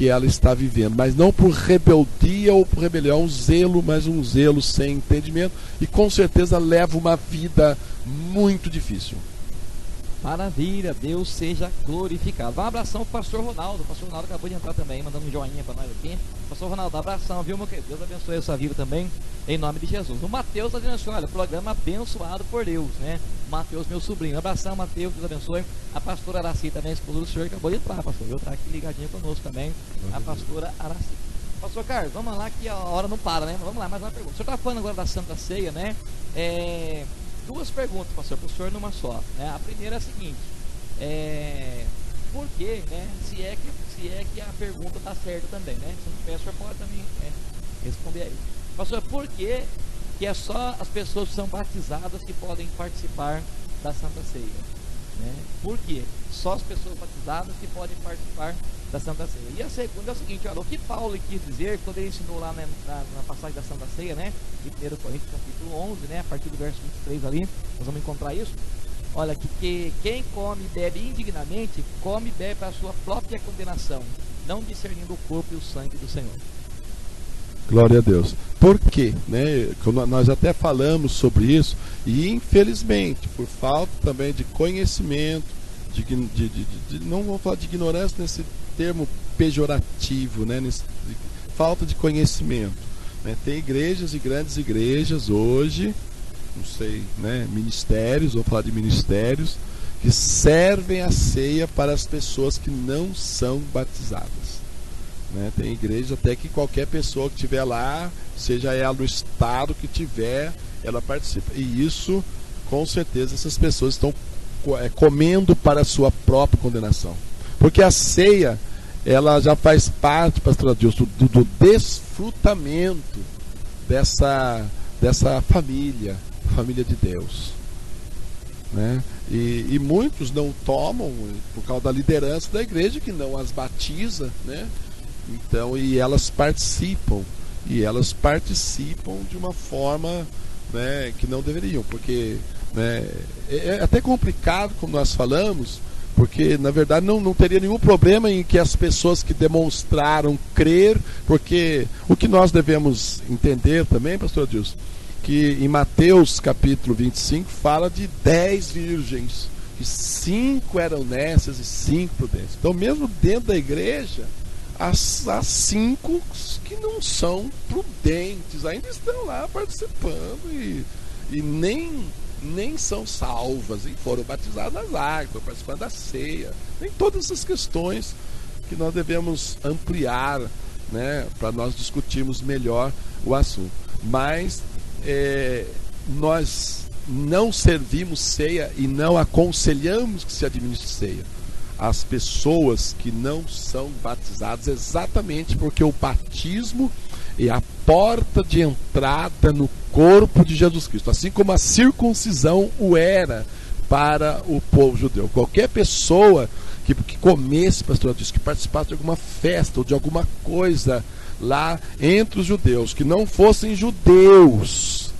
que ela está vivendo, mas não por rebeldia ou por rebelião, um zelo, mas um zelo sem entendimento, e com certeza leva uma vida muito difícil. Maravilha, Deus seja glorificado. Um abração pro pastor Ronaldo. O pastor Ronaldo acabou de entrar também, mandando um joinha para nós aqui. Pastor Ronaldo, abração, viu, meu querido? Deus abençoe a sua vida também, em nome de Jesus. O Mateus está dizendo assim, olha, programa abençoado por Deus, né? Mateus, meu sobrinho. Abração, Mateus, Deus abençoe. A pastora Araci também, esposa do senhor, acabou de entrar, pastor. Eu estou aqui ligadinho conosco também, a pastora Araci. Pastor Carlos, vamos lá que a hora não para, né? Vamos lá, mais uma pergunta. O senhor está falando agora da Santa Ceia, né? Duas perguntas, pastor, para o senhor numa só, né? A primeira é a seguinte, por que, né? Se é que a pergunta está certa também, né? Se não tiver, o senhor pode também responder aí. Pastor, por que é só as pessoas que são batizadas que podem participar da Santa Ceia? Né? Por quê? Só as pessoas batizadas que podem participar da Santa Ceia. E a segunda é o seguinte, olha, o que Paulo quis dizer quando ele ensinou lá na passagem da Santa Ceia, né? De 1 Coríntios capítulo 11, né? A partir do verso 23 ali, nós vamos encontrar isso. Olha, que quem come e bebe indignamente, come e bebe para a sua própria condenação, não discernindo o corpo e o sangue do Senhor. Glória a Deus. Por quê? Né? Nós até falamos sobre isso, e infelizmente, por falta também de conhecimento, não vou falar de ignorância nesse termo pejorativo, né? Falta de conhecimento, né? Tem igrejas e grandes igrejas hoje, não sei, né? Ministérios, vou falar de ministérios, que servem a ceia para as pessoas que não são batizadas. Né? Tem igreja até que qualquer pessoa que estiver lá, seja ela no estado que tiver, ela participa. E isso, com certeza, essas pessoas estão comendo para a sua própria condenação. Porque a ceia, ela já faz parte, pastor Adilson, do desfrutamento dessa família de Deus. Né? E muitos não tomam por causa da liderança da igreja, que não as batiza, né? Então, e elas participam de uma forma, né, que não deveriam, porque, né, é até complicado, como nós falamos, porque na verdade não teria nenhum problema em que as pessoas que demonstraram crer, porque o que nós devemos entender também, pastor Adilson, que em Mateus capítulo 25 fala de 10 virgens, que 5 eram nécias e 5 prudentes. Então mesmo dentro da igreja, as 5 que não são prudentes ainda estão lá participando e nem são salvas e foram batizadas nas águas, estão participando da ceia. Tem todas essas questões que nós devemos ampliar, né, para nós discutirmos melhor o assunto. Mas nós não servimos ceia e não aconselhamos que se administre ceia as pessoas que não são batizadas, exatamente porque o batismo é a porta de entrada no corpo de Jesus Cristo, assim como a circuncisão o era para o povo judeu. Qualquer pessoa que comesse, pastor Adilson, que participasse de alguma festa ou de alguma coisa lá entre os judeus, que não fossem judeus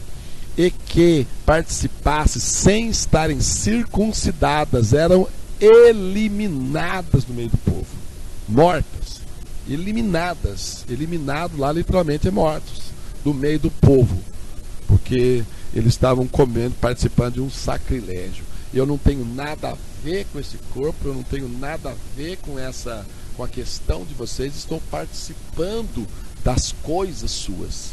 e que participasse sem estarem circuncidadas, eram eliminadas do meio do povo, mortas, eliminado lá literalmente é mortos do meio do povo, porque eles estavam comendo, participando de um sacrilégio. Eu não tenho nada a ver com esse corpo, eu não tenho nada a ver com a questão de vocês, estão participando das coisas suas,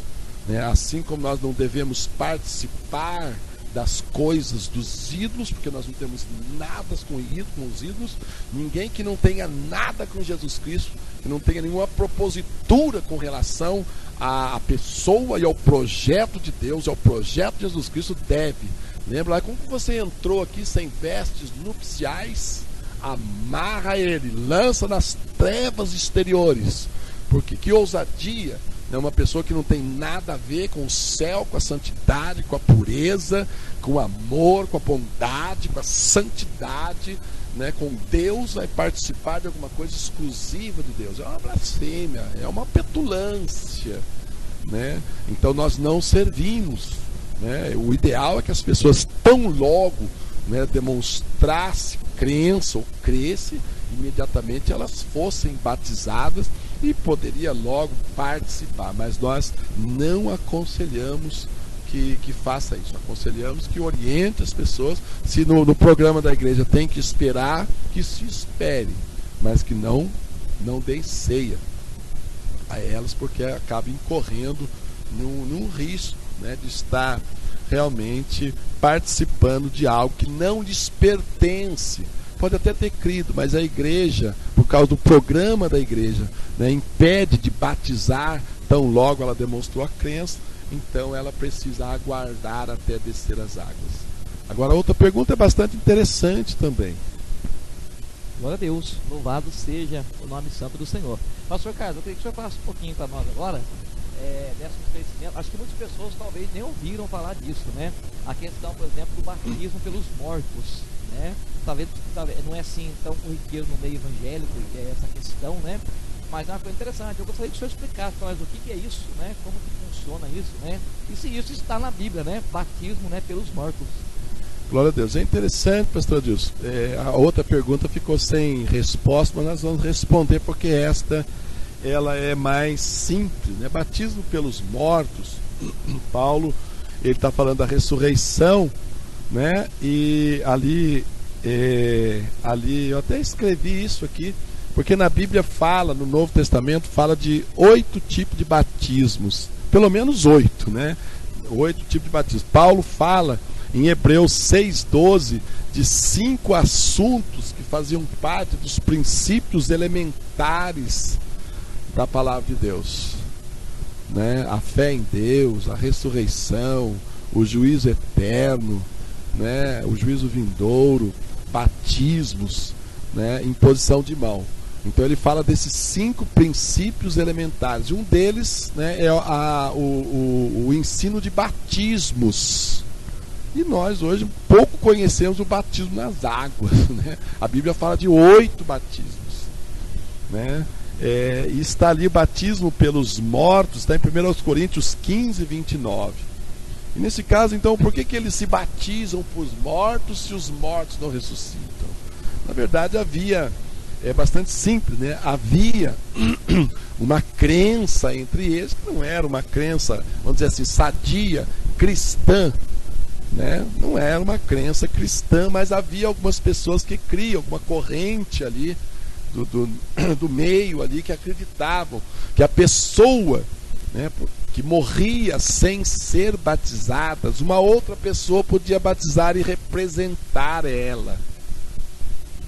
né? Assim como nós não devemos participar das coisas dos ídolos, porque nós não temos nada com os ídolos. Ninguém que não tenha nada com Jesus Cristo, que não tenha nenhuma propositura com relação à pessoa e ao projeto de Deus, ao projeto de Jesus Cristo, deve. Lembra lá como você entrou aqui sem vestes nupciais? Amarra ele, lança nas trevas exteriores. Porque que ousadia! É uma pessoa que não tem nada a ver com o céu, com a santidade, com a pureza, com o amor, com a bondade, com a santidade, né? Com Deus, vai participar de alguma coisa exclusiva de Deus. É uma blasfêmia, é uma petulância, né? Então nós não servimos, né? O ideal é que as pessoas tão logo, né, demonstrasse crença ou cresce, imediatamente elas fossem batizadas e poderia logo participar, mas nós não aconselhamos que faça isso. Aconselhamos que oriente as pessoas. Se no programa da igreja tem que esperar, que se espere, mas que não dê ceia a elas, porque acaba incorrendo num risco, né, de estar realmente participando de algo que não lhes pertence. Pode até ter crido, mas a igreja, por causa do programa da igreja, né, impede de batizar tão logo ela demonstrou a crença. Então ela precisa aguardar até descer as águas. Agora, outra pergunta é bastante interessante também. Glória a Deus, louvado seja o nome santo do Senhor. Pastor Carlos, eu queria que o senhor falasse um pouquinho para nós agora desse conhecimento. Acho que muitas pessoas talvez nem ouviram falar disso, né? A questão, por exemplo, do batismo pelos mortos, né? Talvez não é assim tão corriqueiro no meio evangélico, que é essa questão, né? Mas é uma coisa interessante. Eu gostaria que o senhor explicasse para nós o que é isso, né? Como que funciona isso, né? E se isso está na Bíblia, né? Batismo, né, pelos mortos. Glória a Deus. É interessante, pastor Adilson. A outra pergunta ficou sem resposta, mas nós vamos responder porque ela é mais simples, né? Batismo pelos mortos. Paulo, ele está falando da ressurreição, né? E ali eu até escrevi isso aqui, porque na Bíblia fala, no Novo Testamento, fala de 8 tipos de batismos. Pelo menos 8, né? 8 tipos de batismos. Paulo fala em Hebreus 6,12 de 5 assuntos que faziam parte dos princípios elementares da palavra de Deus, né? A fé em Deus, a ressurreição, o juízo eterno, né? O juízo vindouro, batismos, né? Imposição de mão. Então ele fala desses 5 princípios elementares. Um deles, né, é o ensino de batismos. E nós hoje pouco conhecemos o batismo nas águas, né? A Bíblia fala de 8 batismos, né? E está ali o batismo pelos mortos, está em 1 Coríntios 15, 29. E nesse caso, então, por que eles se batizam para os mortos se os mortos não ressuscitam? Na verdade, é bastante simples, né? Havia uma crença entre eles, que não era uma crença, vamos dizer assim, sadia, cristã, né? Não era uma crença cristã, mas havia algumas pessoas que criam, alguma corrente ali do meio ali, que acreditavam que a pessoa, né, que morria sem ser batizada, uma outra pessoa podia batizar e representar ela.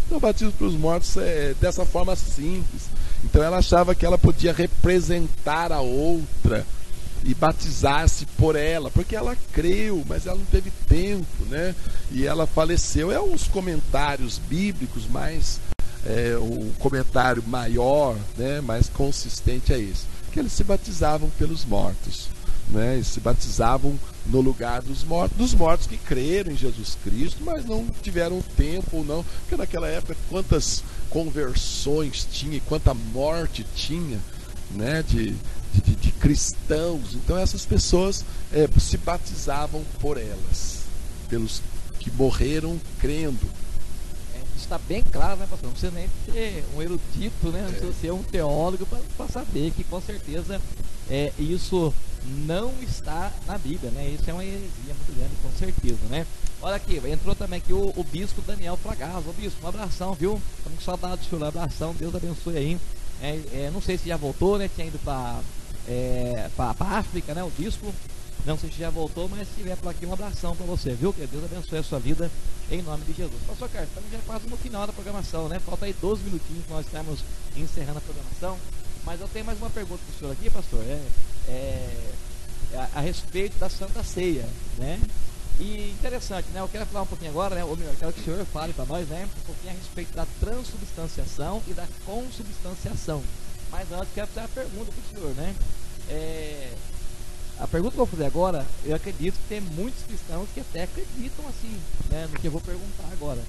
Então o batismo para os mortos é dessa forma simples. Então ela achava que ela podia representar a outra e batizar-se por ela, porque ela creu, mas ela não teve tempo, né? E ela faleceu. É uns comentários bíblicos, mas o comentário maior, né, mais consistente é esse, que eles se batizavam pelos mortos, né? Eles se batizavam no lugar dos mortos que creram em Jesus Cristo, mas não tiveram tempo ou não, porque naquela época quantas conversões tinha e quanta morte tinha, né, de cristãos. Então essas pessoas se batizavam por elas, pelos que morreram crendo. Está bem claro, né, pastor? Não precisa nem ser um erudito, né? Não precisa ser um teólogo para saber que com certeza isso não está na Bíblia, né? Isso é uma heresia muito grande, com certeza, né? Olha aqui, entrou também aqui o bispo Daniel Fragasso. Ô bispo, um abração, viu? Estamos com saudade do senhor, um abração, Deus abençoe aí. Não sei se já voltou, né? Tinha ido para África, né? O bispo. Não sei se já voltou, mas se estiver por aqui, um abração para você, viu? Que Deus abençoe a sua vida em nome de Jesus. Pastor Carlos, estamos já quase no final da programação, né? Falta aí 12 minutinhos que nós estamos encerrando a programação. Mas eu tenho mais uma pergunta para o senhor aqui, pastor. A respeito da Santa Ceia, né? E interessante, né? Eu quero falar um pouquinho agora, né? Ou melhor, eu quero que o senhor fale para nós, né? Um pouquinho a respeito da transubstanciação e da consubstanciação. Mas antes, quero fazer uma pergunta para o senhor, né? A pergunta que eu vou fazer agora, eu acredito que tem muitos cristãos que até acreditam assim, né, no que eu vou perguntar agora,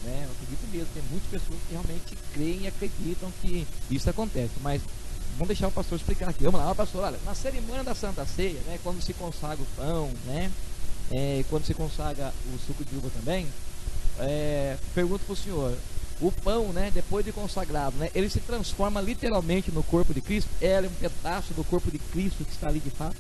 né? Eu acredito mesmo, tem muitas pessoas que realmente creem e acreditam que isso acontece, mas vamos deixar o pastor explicar aqui. Vamos lá, pastor, olha, na cerimônia da Santa Ceia, né, quando se consagra o pão, né, quando se consagra o suco de uva também, pergunto para o senhor, o pão, né, depois de consagrado, né, ele se transforma literalmente no corpo de Cristo. Ela é um pedaço do corpo de Cristo que está ali de fato,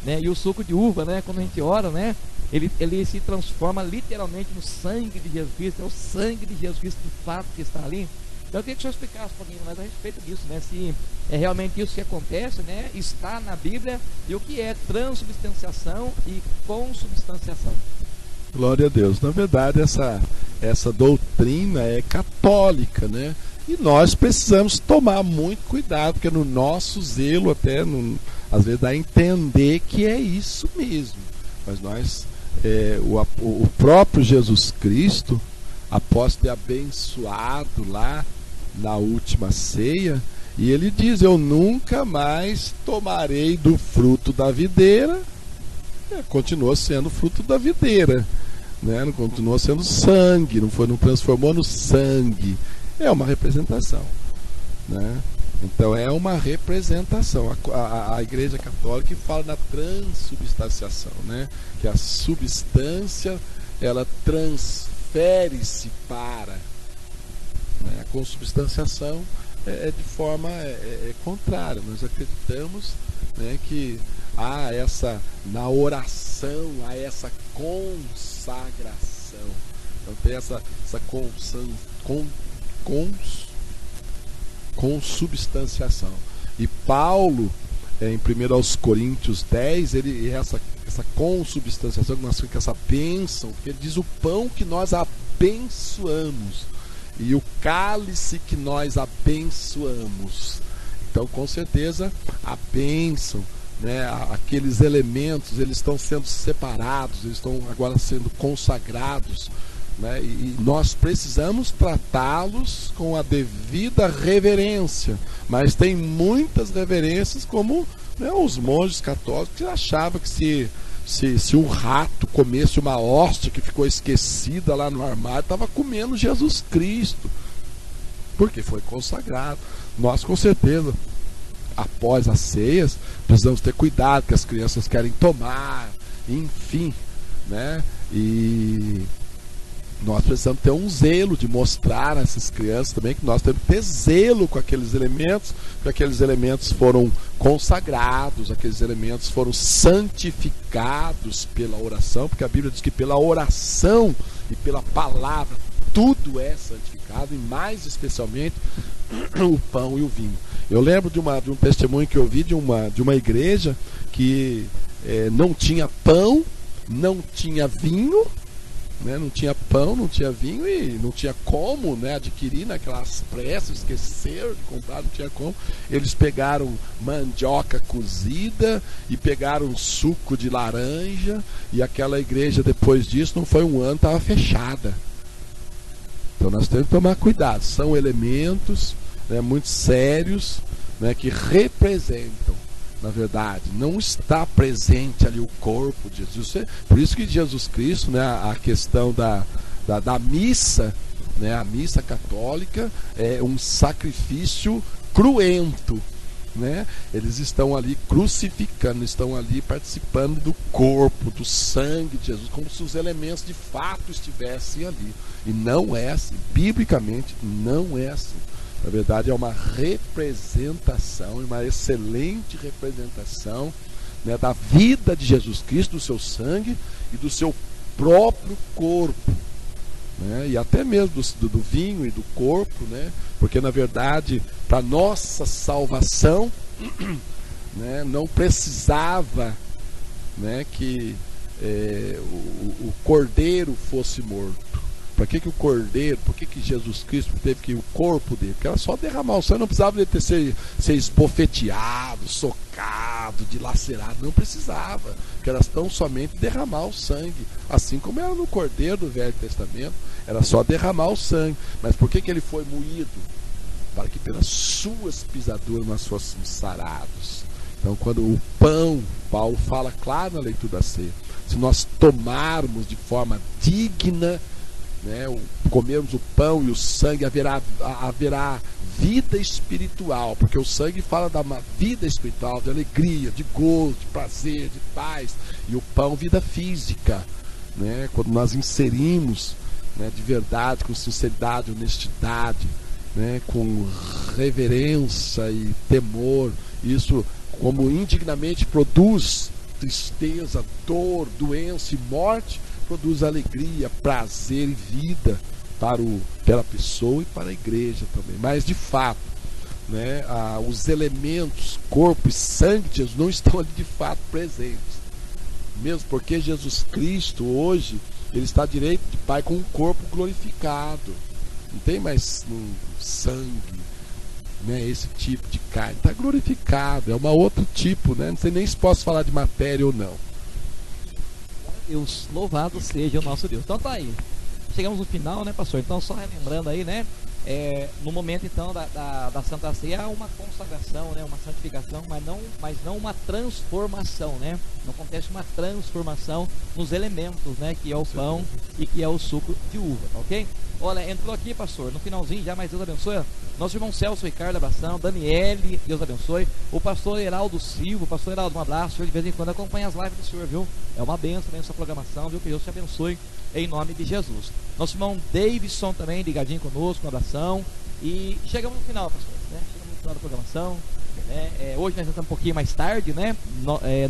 né? E o suco de uva, né, quando a gente ora, né, ele se transforma literalmente no sangue de Jesus Cristo. É o sangue de Jesus Cristo de fato que está ali. Então eu queria que o senhor explicasse um pouquinho mais a respeito disso, né, se é realmente isso que acontece, né, está na Bíblia, e o que é transubstanciação e consubstanciação. Glória a Deus. Na verdade, essa doutrina é católica, né? E nós precisamos tomar muito cuidado, porque no nosso zelo, até às vezes dá a entender que é isso mesmo. Mas nós, o próprio Jesus Cristo, após ter abençoado lá na última ceia, e ele diz: eu nunca mais tomarei do fruto da videira. Continua sendo fruto da videira, né? Não continuou sendo sangue, não transformou no sangue. É uma representação, né? Então é uma representação. A Igreja Católica fala na transubstanciação, né? Que a substância ela transfere-se para, né? A consubstanciação é de forma contrária. Nós acreditamos, né, que há na oração, há essa consagração. Então tem essa consubstanciação. E Paulo, em 1 Coríntios 10, essa consubstanciação, que essa bênção, porque ele diz: o pão que nós abençoamos e o cálice que nós abençoamos. Então, com certeza, a bênção, né, aqueles elementos, eles estão sendo separados, eles estão agora sendo consagrados, né, e nós precisamos tratá-los com a devida reverência. Mas tem muitas reverências, como, né, os monges católicos que achavam que se um rato comesse uma hóstia que ficou esquecida lá no armário, estava comendo Jesus Cristo, porque foi consagrado. Nós, com certeza, após as ceias, precisamos ter cuidado, que as crianças querem tomar, enfim, né? E nós precisamos ter um zelo de mostrar a essas crianças também que nós temos que ter zelo com aqueles elementos, porque aqueles elementos foram consagrados, aqueles elementos foram santificados pela oração, porque a Bíblia diz que pela oração e pela palavra tudo é santificado, e mais especialmente o pão e o vinho. Eu lembro de um testemunho que eu vi de uma igreja que não tinha pão, não tinha vinho, né? Não tinha pão, não tinha vinho e não tinha como, né, adquirir naquelas pressas, esqueceram de comprar, não tinha como. Eles pegaram mandioca cozida e pegaram suco de laranja, e aquela igreja, depois disso, não foi um ano, estava fechada. Então nós temos que tomar cuidado. São elementos, né, muito sérios, né, que representam, na verdade, não está presente ali o corpo de Jesus. Por isso que Jesus Cristo, né, a questão da missa, né, a missa católica é um sacrifício cruento, né? Eles estão ali crucificando, estão ali participando do corpo, do sangue de Jesus, como se os elementos de fato estivessem ali. E não é assim, biblicamente não é assim. Na verdade, é uma representação, uma excelente representação, né, da vida de Jesus Cristo, do seu sangue e do seu próprio corpo, né, e até mesmo do vinho e do corpo, né, porque na verdade, para nossa salvação, né, não precisava, né, que o cordeiro fosse morto. Para que o cordeiro, por que Jesus Cristo teve que ir o corpo dele? Porque era só derramar o sangue, não precisava ele ser esbofeteado, socado, dilacerado, não precisava, porque era tão somente derramar o sangue, assim como era no cordeiro do Velho Testamento, era só derramar o sangue. Mas por que ele foi moído? Para que pelas suas pisaduras nós fôssemos sarados. Então, quando o pão, Paulo fala claro na leitura da ceia, se nós tomarmos de forma digna, né, comermos o pão e o sangue, haverá vida espiritual, porque o sangue fala da vida espiritual, de alegria, de gozo, de prazer, de paz, e o pão, vida física, né? Quando nós inserimos, né, de verdade, com sinceridade, honestidade, né, com reverência e temor. Isso, como indignamente produz tristeza, dor, doença e morte, produz alegria, prazer e vida pela pessoa e para a igreja também. Mas de fato, né, os elementos, corpo e sangue de Jesus não estão ali de fato presentes. Mesmo porque Jesus Cristo hoje, ele está à direita de Pai com um corpo glorificado. Não tem mais sangue, né, esse tipo de carne. Está glorificado, é um outro tipo, né? Não sei nem se posso falar de matéria ou não. Deus, louvado seja o nosso Deus. Então tá aí. Chegamos no final, né, pastor? Então, só relembrando aí, né? No momento então da Santa Ceia há uma consagração, né, uma santificação, mas não uma transformação, né? Não acontece uma transformação nos elementos, né, que é o pão e que é o suco de uva, tá ok? Olha, entrou aqui, pastor, no finalzinho já, mas Deus abençoe. Nosso irmão Celso Ricardo, abração. Daniele, Deus abençoe. O pastor Heraldo Silva, pastor Heraldo, um abraço. Eu de vez em quando acompanha as lives do senhor, viu? É uma bênção também essa programação, viu? Que Deus te abençoe em nome de Jesus. Nosso irmão Davidson também ligadinho conosco, um abração. E chegamos no final, pastor, né? Chegamos no final da programação. Hoje nós estamos um pouquinho mais tarde, né?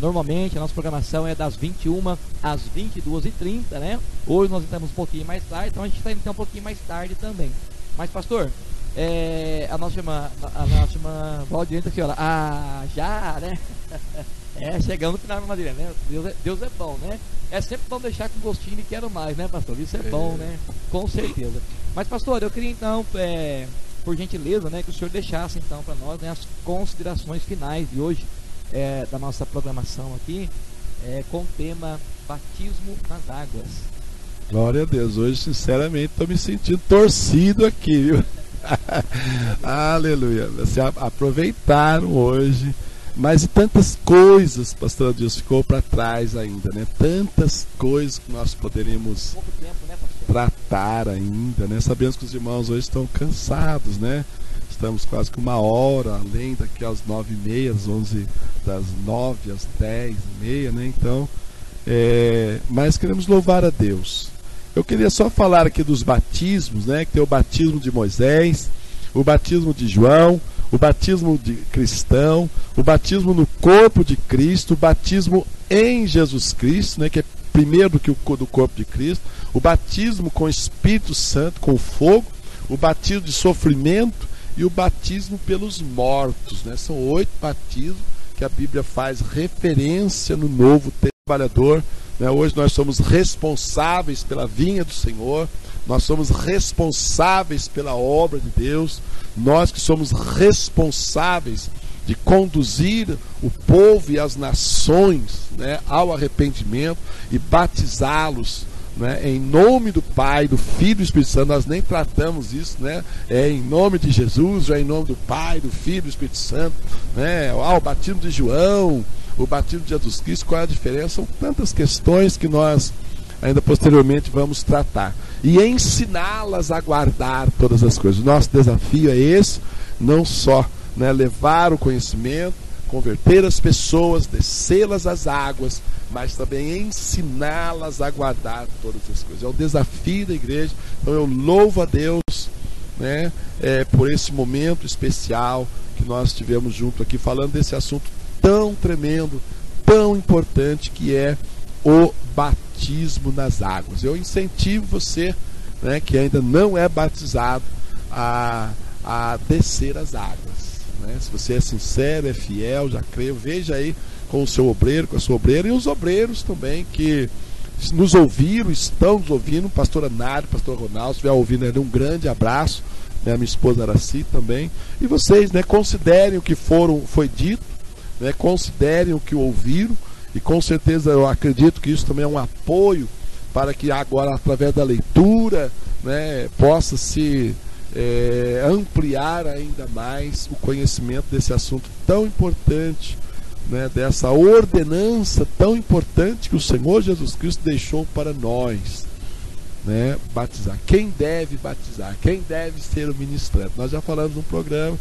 Normalmente a nossa programação é das 21 às 22h30, né? Hoje nós estamos um pouquinho mais tarde, então a gente está indo um pouquinho mais tarde também. Mas, pastor, a nossa irmã Valdirene aqui, olha, já, né? Chegando no final da madeira, né? Deus é bom, né? É sempre bom deixar com gostinho de quero mais, né, pastor? Isso é bom, né? Com certeza. Mas, pastor, eu queria então, por gentileza, né, que o senhor deixasse então para nós, né, as considerações finais de hoje da nossa programação aqui, com o tema batismo nas águas. Glória a Deus. Hoje, sinceramente, estou me sentindo torcido aqui, viu? Aleluia. Você aproveitaram hoje, mas tantas coisas, pastor Deus, ficou para trás ainda, né? Tantas coisas que nós poderíamos tratar ainda, né? Sabemos que os irmãos hoje estão cansados, né? Estamos quase que 1 hora, além daqui às 9h30, às 11, das 9 às 10h30, né? Então, mas queremos louvar a Deus. Eu queria só falar aqui dos batismos, né? Que tem o batismo de Moisés, o batismo de João, o batismo de cristão, o batismo no corpo de Cristo, o batismo em Jesus Cristo, né? Que é primeiro do que o do corpo de Cristo, o batismo com o Espírito Santo, com fogo, o batismo de sofrimento e o batismo pelos mortos, né? São 8 batismos que a Bíblia faz referência no Novo Trabalhador. Hoje nós somos responsáveis pela vinha do Senhor, nós somos responsáveis pela obra de Deus, nós que somos responsáveis de conduzir o povo e as nações, né, ao arrependimento e batizá-los, né, em nome do Pai, do Filho e do Espírito Santo. Nós nem tratamos isso, né? Em nome de Jesus, em nome do Pai, do Filho e do Espírito Santo, né? O batismo de João, o batismo de Jesus Cristo, qual é a diferença? São tantas questões que nós ainda posteriormente vamos tratar e ensiná-las a guardar todas as coisas. O nosso desafio é esse, não só, né, levar o conhecimento, converter as pessoas, descê-las às águas, mas também ensiná-las a guardar todas as coisas. É o desafio da igreja. Então eu louvo a Deus, né, por esse momento especial que nós tivemos junto aqui, falando desse assunto tão tremendo, tão importante, que é o batismo nas águas. Eu incentivo você, né, que ainda não é batizado, a descer as águas, né? Se você é sincero, é fiel, já creio, veja aí com o seu obreiro, com a sua obreira, e os obreiros também que nos ouviram, estão nos ouvindo, pastora Nário, pastor Ronaldo, se estiver ouvindo, um grande abraço, né, minha esposa Araci também, e vocês, né, considerem o que foi dito, né, considerem o que ouviram, e com certeza eu acredito que isso também é um apoio para que agora, através da leitura, né, possa se ampliar ainda mais o conhecimento desse assunto tão importante, né, dessa ordenança tão importante que o Senhor Jesus Cristo deixou para nós, né, batizar. Quem deve batizar? Quem deve ser o ministrante? Nós já falamos no programa,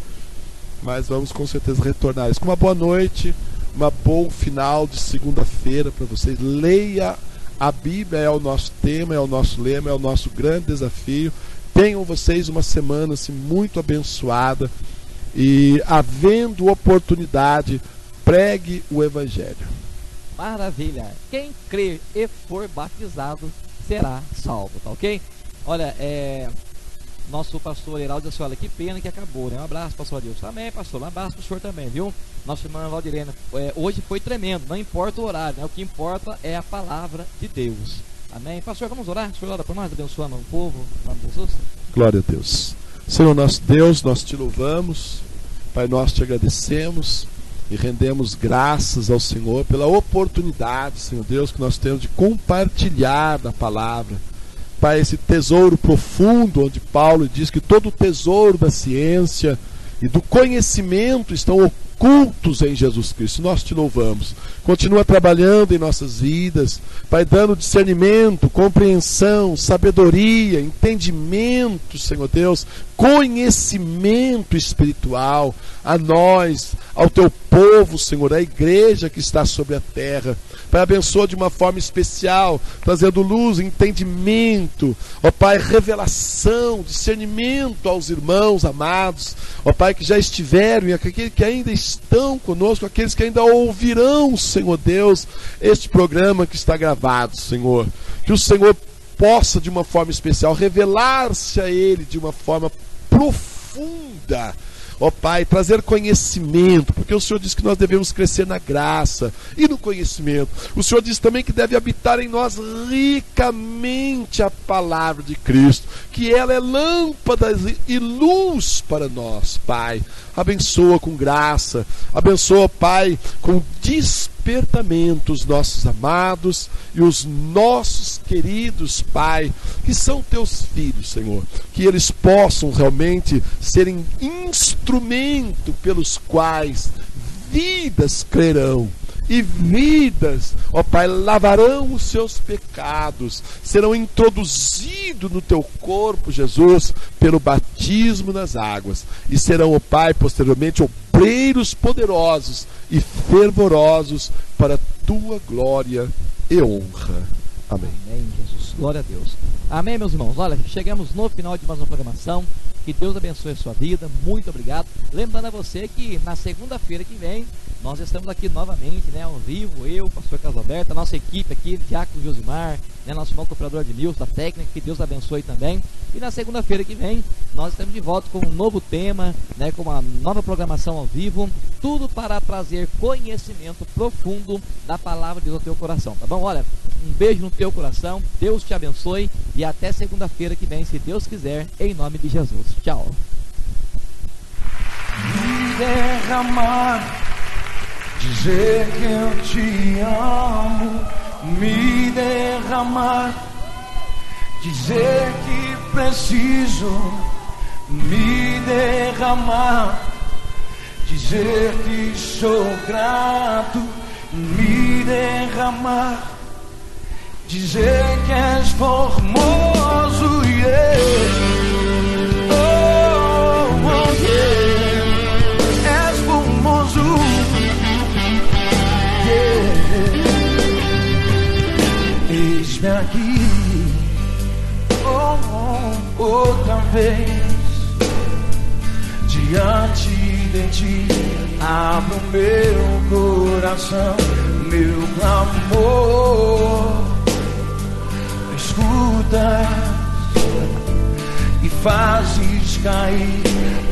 mas vamos com certeza retornar isso. Uma boa noite, uma bom final de segunda-feira para vocês. Leia A Bíblia é o nosso tema, é o nosso lema, é o nosso grande desafio. Tenham vocês uma semana assim, muito abençoada e, havendo oportunidade, pregue o Evangelho. Maravilha! Quem crer e for batizado será salvo, tá ok? Olha, nosso pastor Heraldo disse, olha, que pena que acabou, né? Um abraço, pastor Adilson. Amém, pastor. Um abraço pro senhor também, viu? Nossa irmã Valdirena, hoje foi tremendo, não importa o horário, né? O que importa é a palavra de Deus. Amém? Pastor, vamos orar? O senhor ora por nós, abençoando o povo, em nome de Jesus? Glória a Deus. Senhor nosso Deus, nós te louvamos, Pai, nós te agradecemos e rendemos graças ao Senhor pela oportunidade, Senhor Deus, que nós temos de compartilhar da palavra. Pai, esse tesouro profundo, onde Paulo diz que todo o tesouro da ciência e do conhecimento estão ocultos em Jesus Cristo. Nós te louvamos. Continua trabalhando em nossas vidas, Pai, dando discernimento, compreensão, sabedoria, entendimento, Senhor Deus, conhecimento espiritual a nós, ao teu povo, Senhor, a igreja que está sobre a terra. Pai, abençoa de uma forma especial, trazendo luz, entendimento, ó Pai, revelação, discernimento aos irmãos amados, ó Pai, que já estiveram e aqueles que ainda estão conosco, aqueles que ainda ouvirão, Senhor Deus, este programa que está gravado, Senhor. Que o Senhor possa, de uma forma especial, revelar-se a ele de uma forma profunda, ó Pai, trazer conhecimento, porque o Senhor diz que nós devemos crescer na graça e no conhecimento. O Senhor diz também que deve habitar em nós ricamente a palavra de Cristo, que ela é lâmpada e luz para nós, Pai. Abençoa com graça, abençoa, Pai, com despertamento os nossos amados e os nossos queridos, Pai, que são teus filhos, Senhor, que eles possam realmente serem instrumento pelos quais vidas crerão e vidas, ó Pai, lavarão os seus pecados, serão introduzidos no teu corpo, Jesus, pelo batismo nas águas, e serão, ó Pai, posteriormente obreiros poderosos e fervorosos para a tua glória e honra. Amém. Amém, Jesus. Glória a Deus. Amém, meus irmãos. Olha, chegamos no final de mais uma programação. Que Deus abençoe a sua vida. Muito obrigado. Lembrando a você que na segunda-feira que vem nós estamos aqui novamente, né, ao vivo, eu, pastor Carlos Alberto, a nossa equipe aqui, Diácono Josimar, né, nosso irmão cooperador de Nilson, da técnica, que Deus abençoe também. E na segunda-feira que vem nós estamos de volta com um novo tema, né, com uma nova programação ao vivo, tudo para trazer conhecimento profundo da palavra de Deus ao teu coração, tá bom? Olha, um beijo no teu coração, Deus te abençoe e até segunda-feira que vem, se Deus quiser, em nome de Jesus. Tchau. Me derramar, dizer que eu te amo, me derramar, dizer que preciso, me derramar, dizer que sou grato, me derramar, dizer que és formoso, yeah. És formoso, yeah. Eis-me aqui, outra vez, diante de ti, abro meu coração, meu clamor, escutas e fazes cair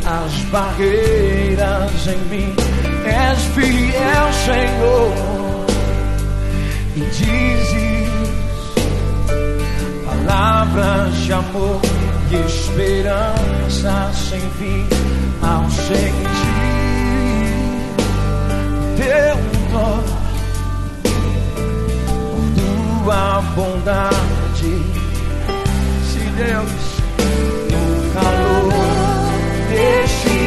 as barreiras em mim. És fiel, Senhor, e dizes palavras de amor e esperança sem fim. Ao sentir teu toque, por tua bondade, se Deus no calor deste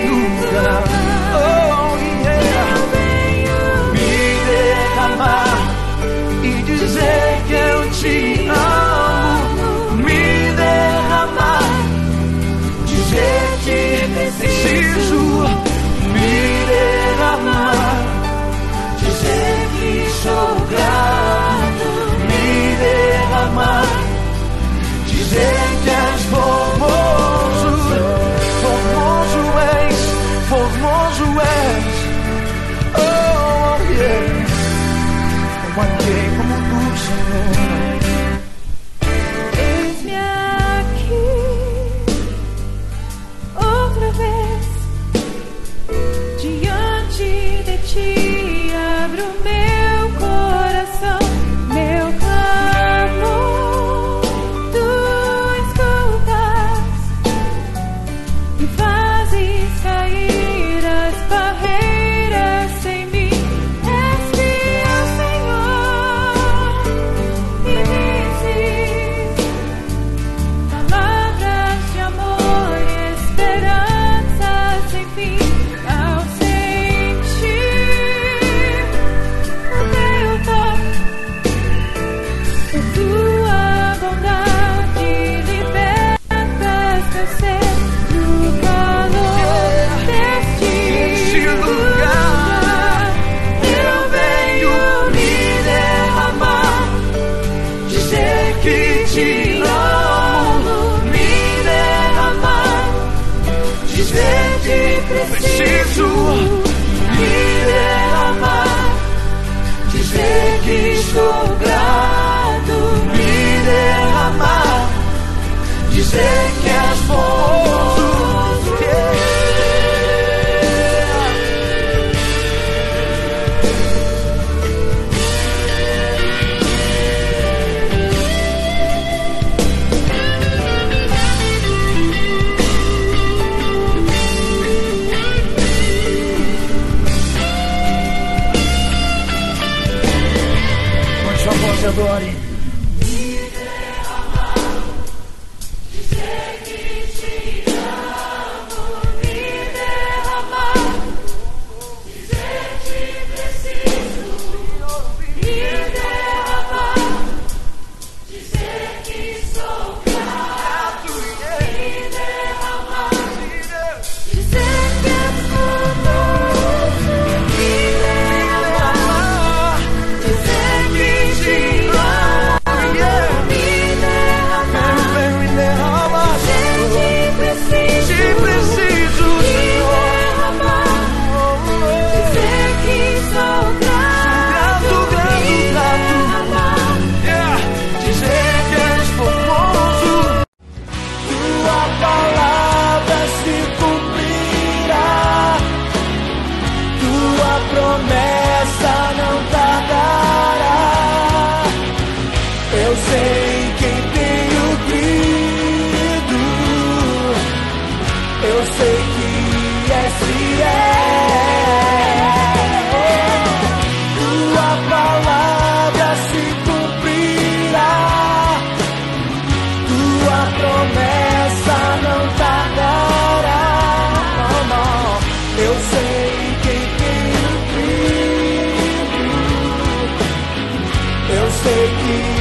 lugar, oh yeah, me derramar e dizer que eu te amo, me derramar, dizer que preciso, me derramar, dizer que sou grato, me sou grato. Me derramar, dizer que és bondoso. Adore. Me derramar, dizer que te amo. Me derramar, dizer que preciso. Me derramar, dizer que sou grato. Me derramar, dizer que é bondoso. Me derramar, dizer que te promessa não tardará. Eu sei quem tenho crido. Eu sei que és fiel. Tua palavra se cumprirá. Tua promessa não tardará. Não, não. Eu sei quem tenho crido. Eu sei que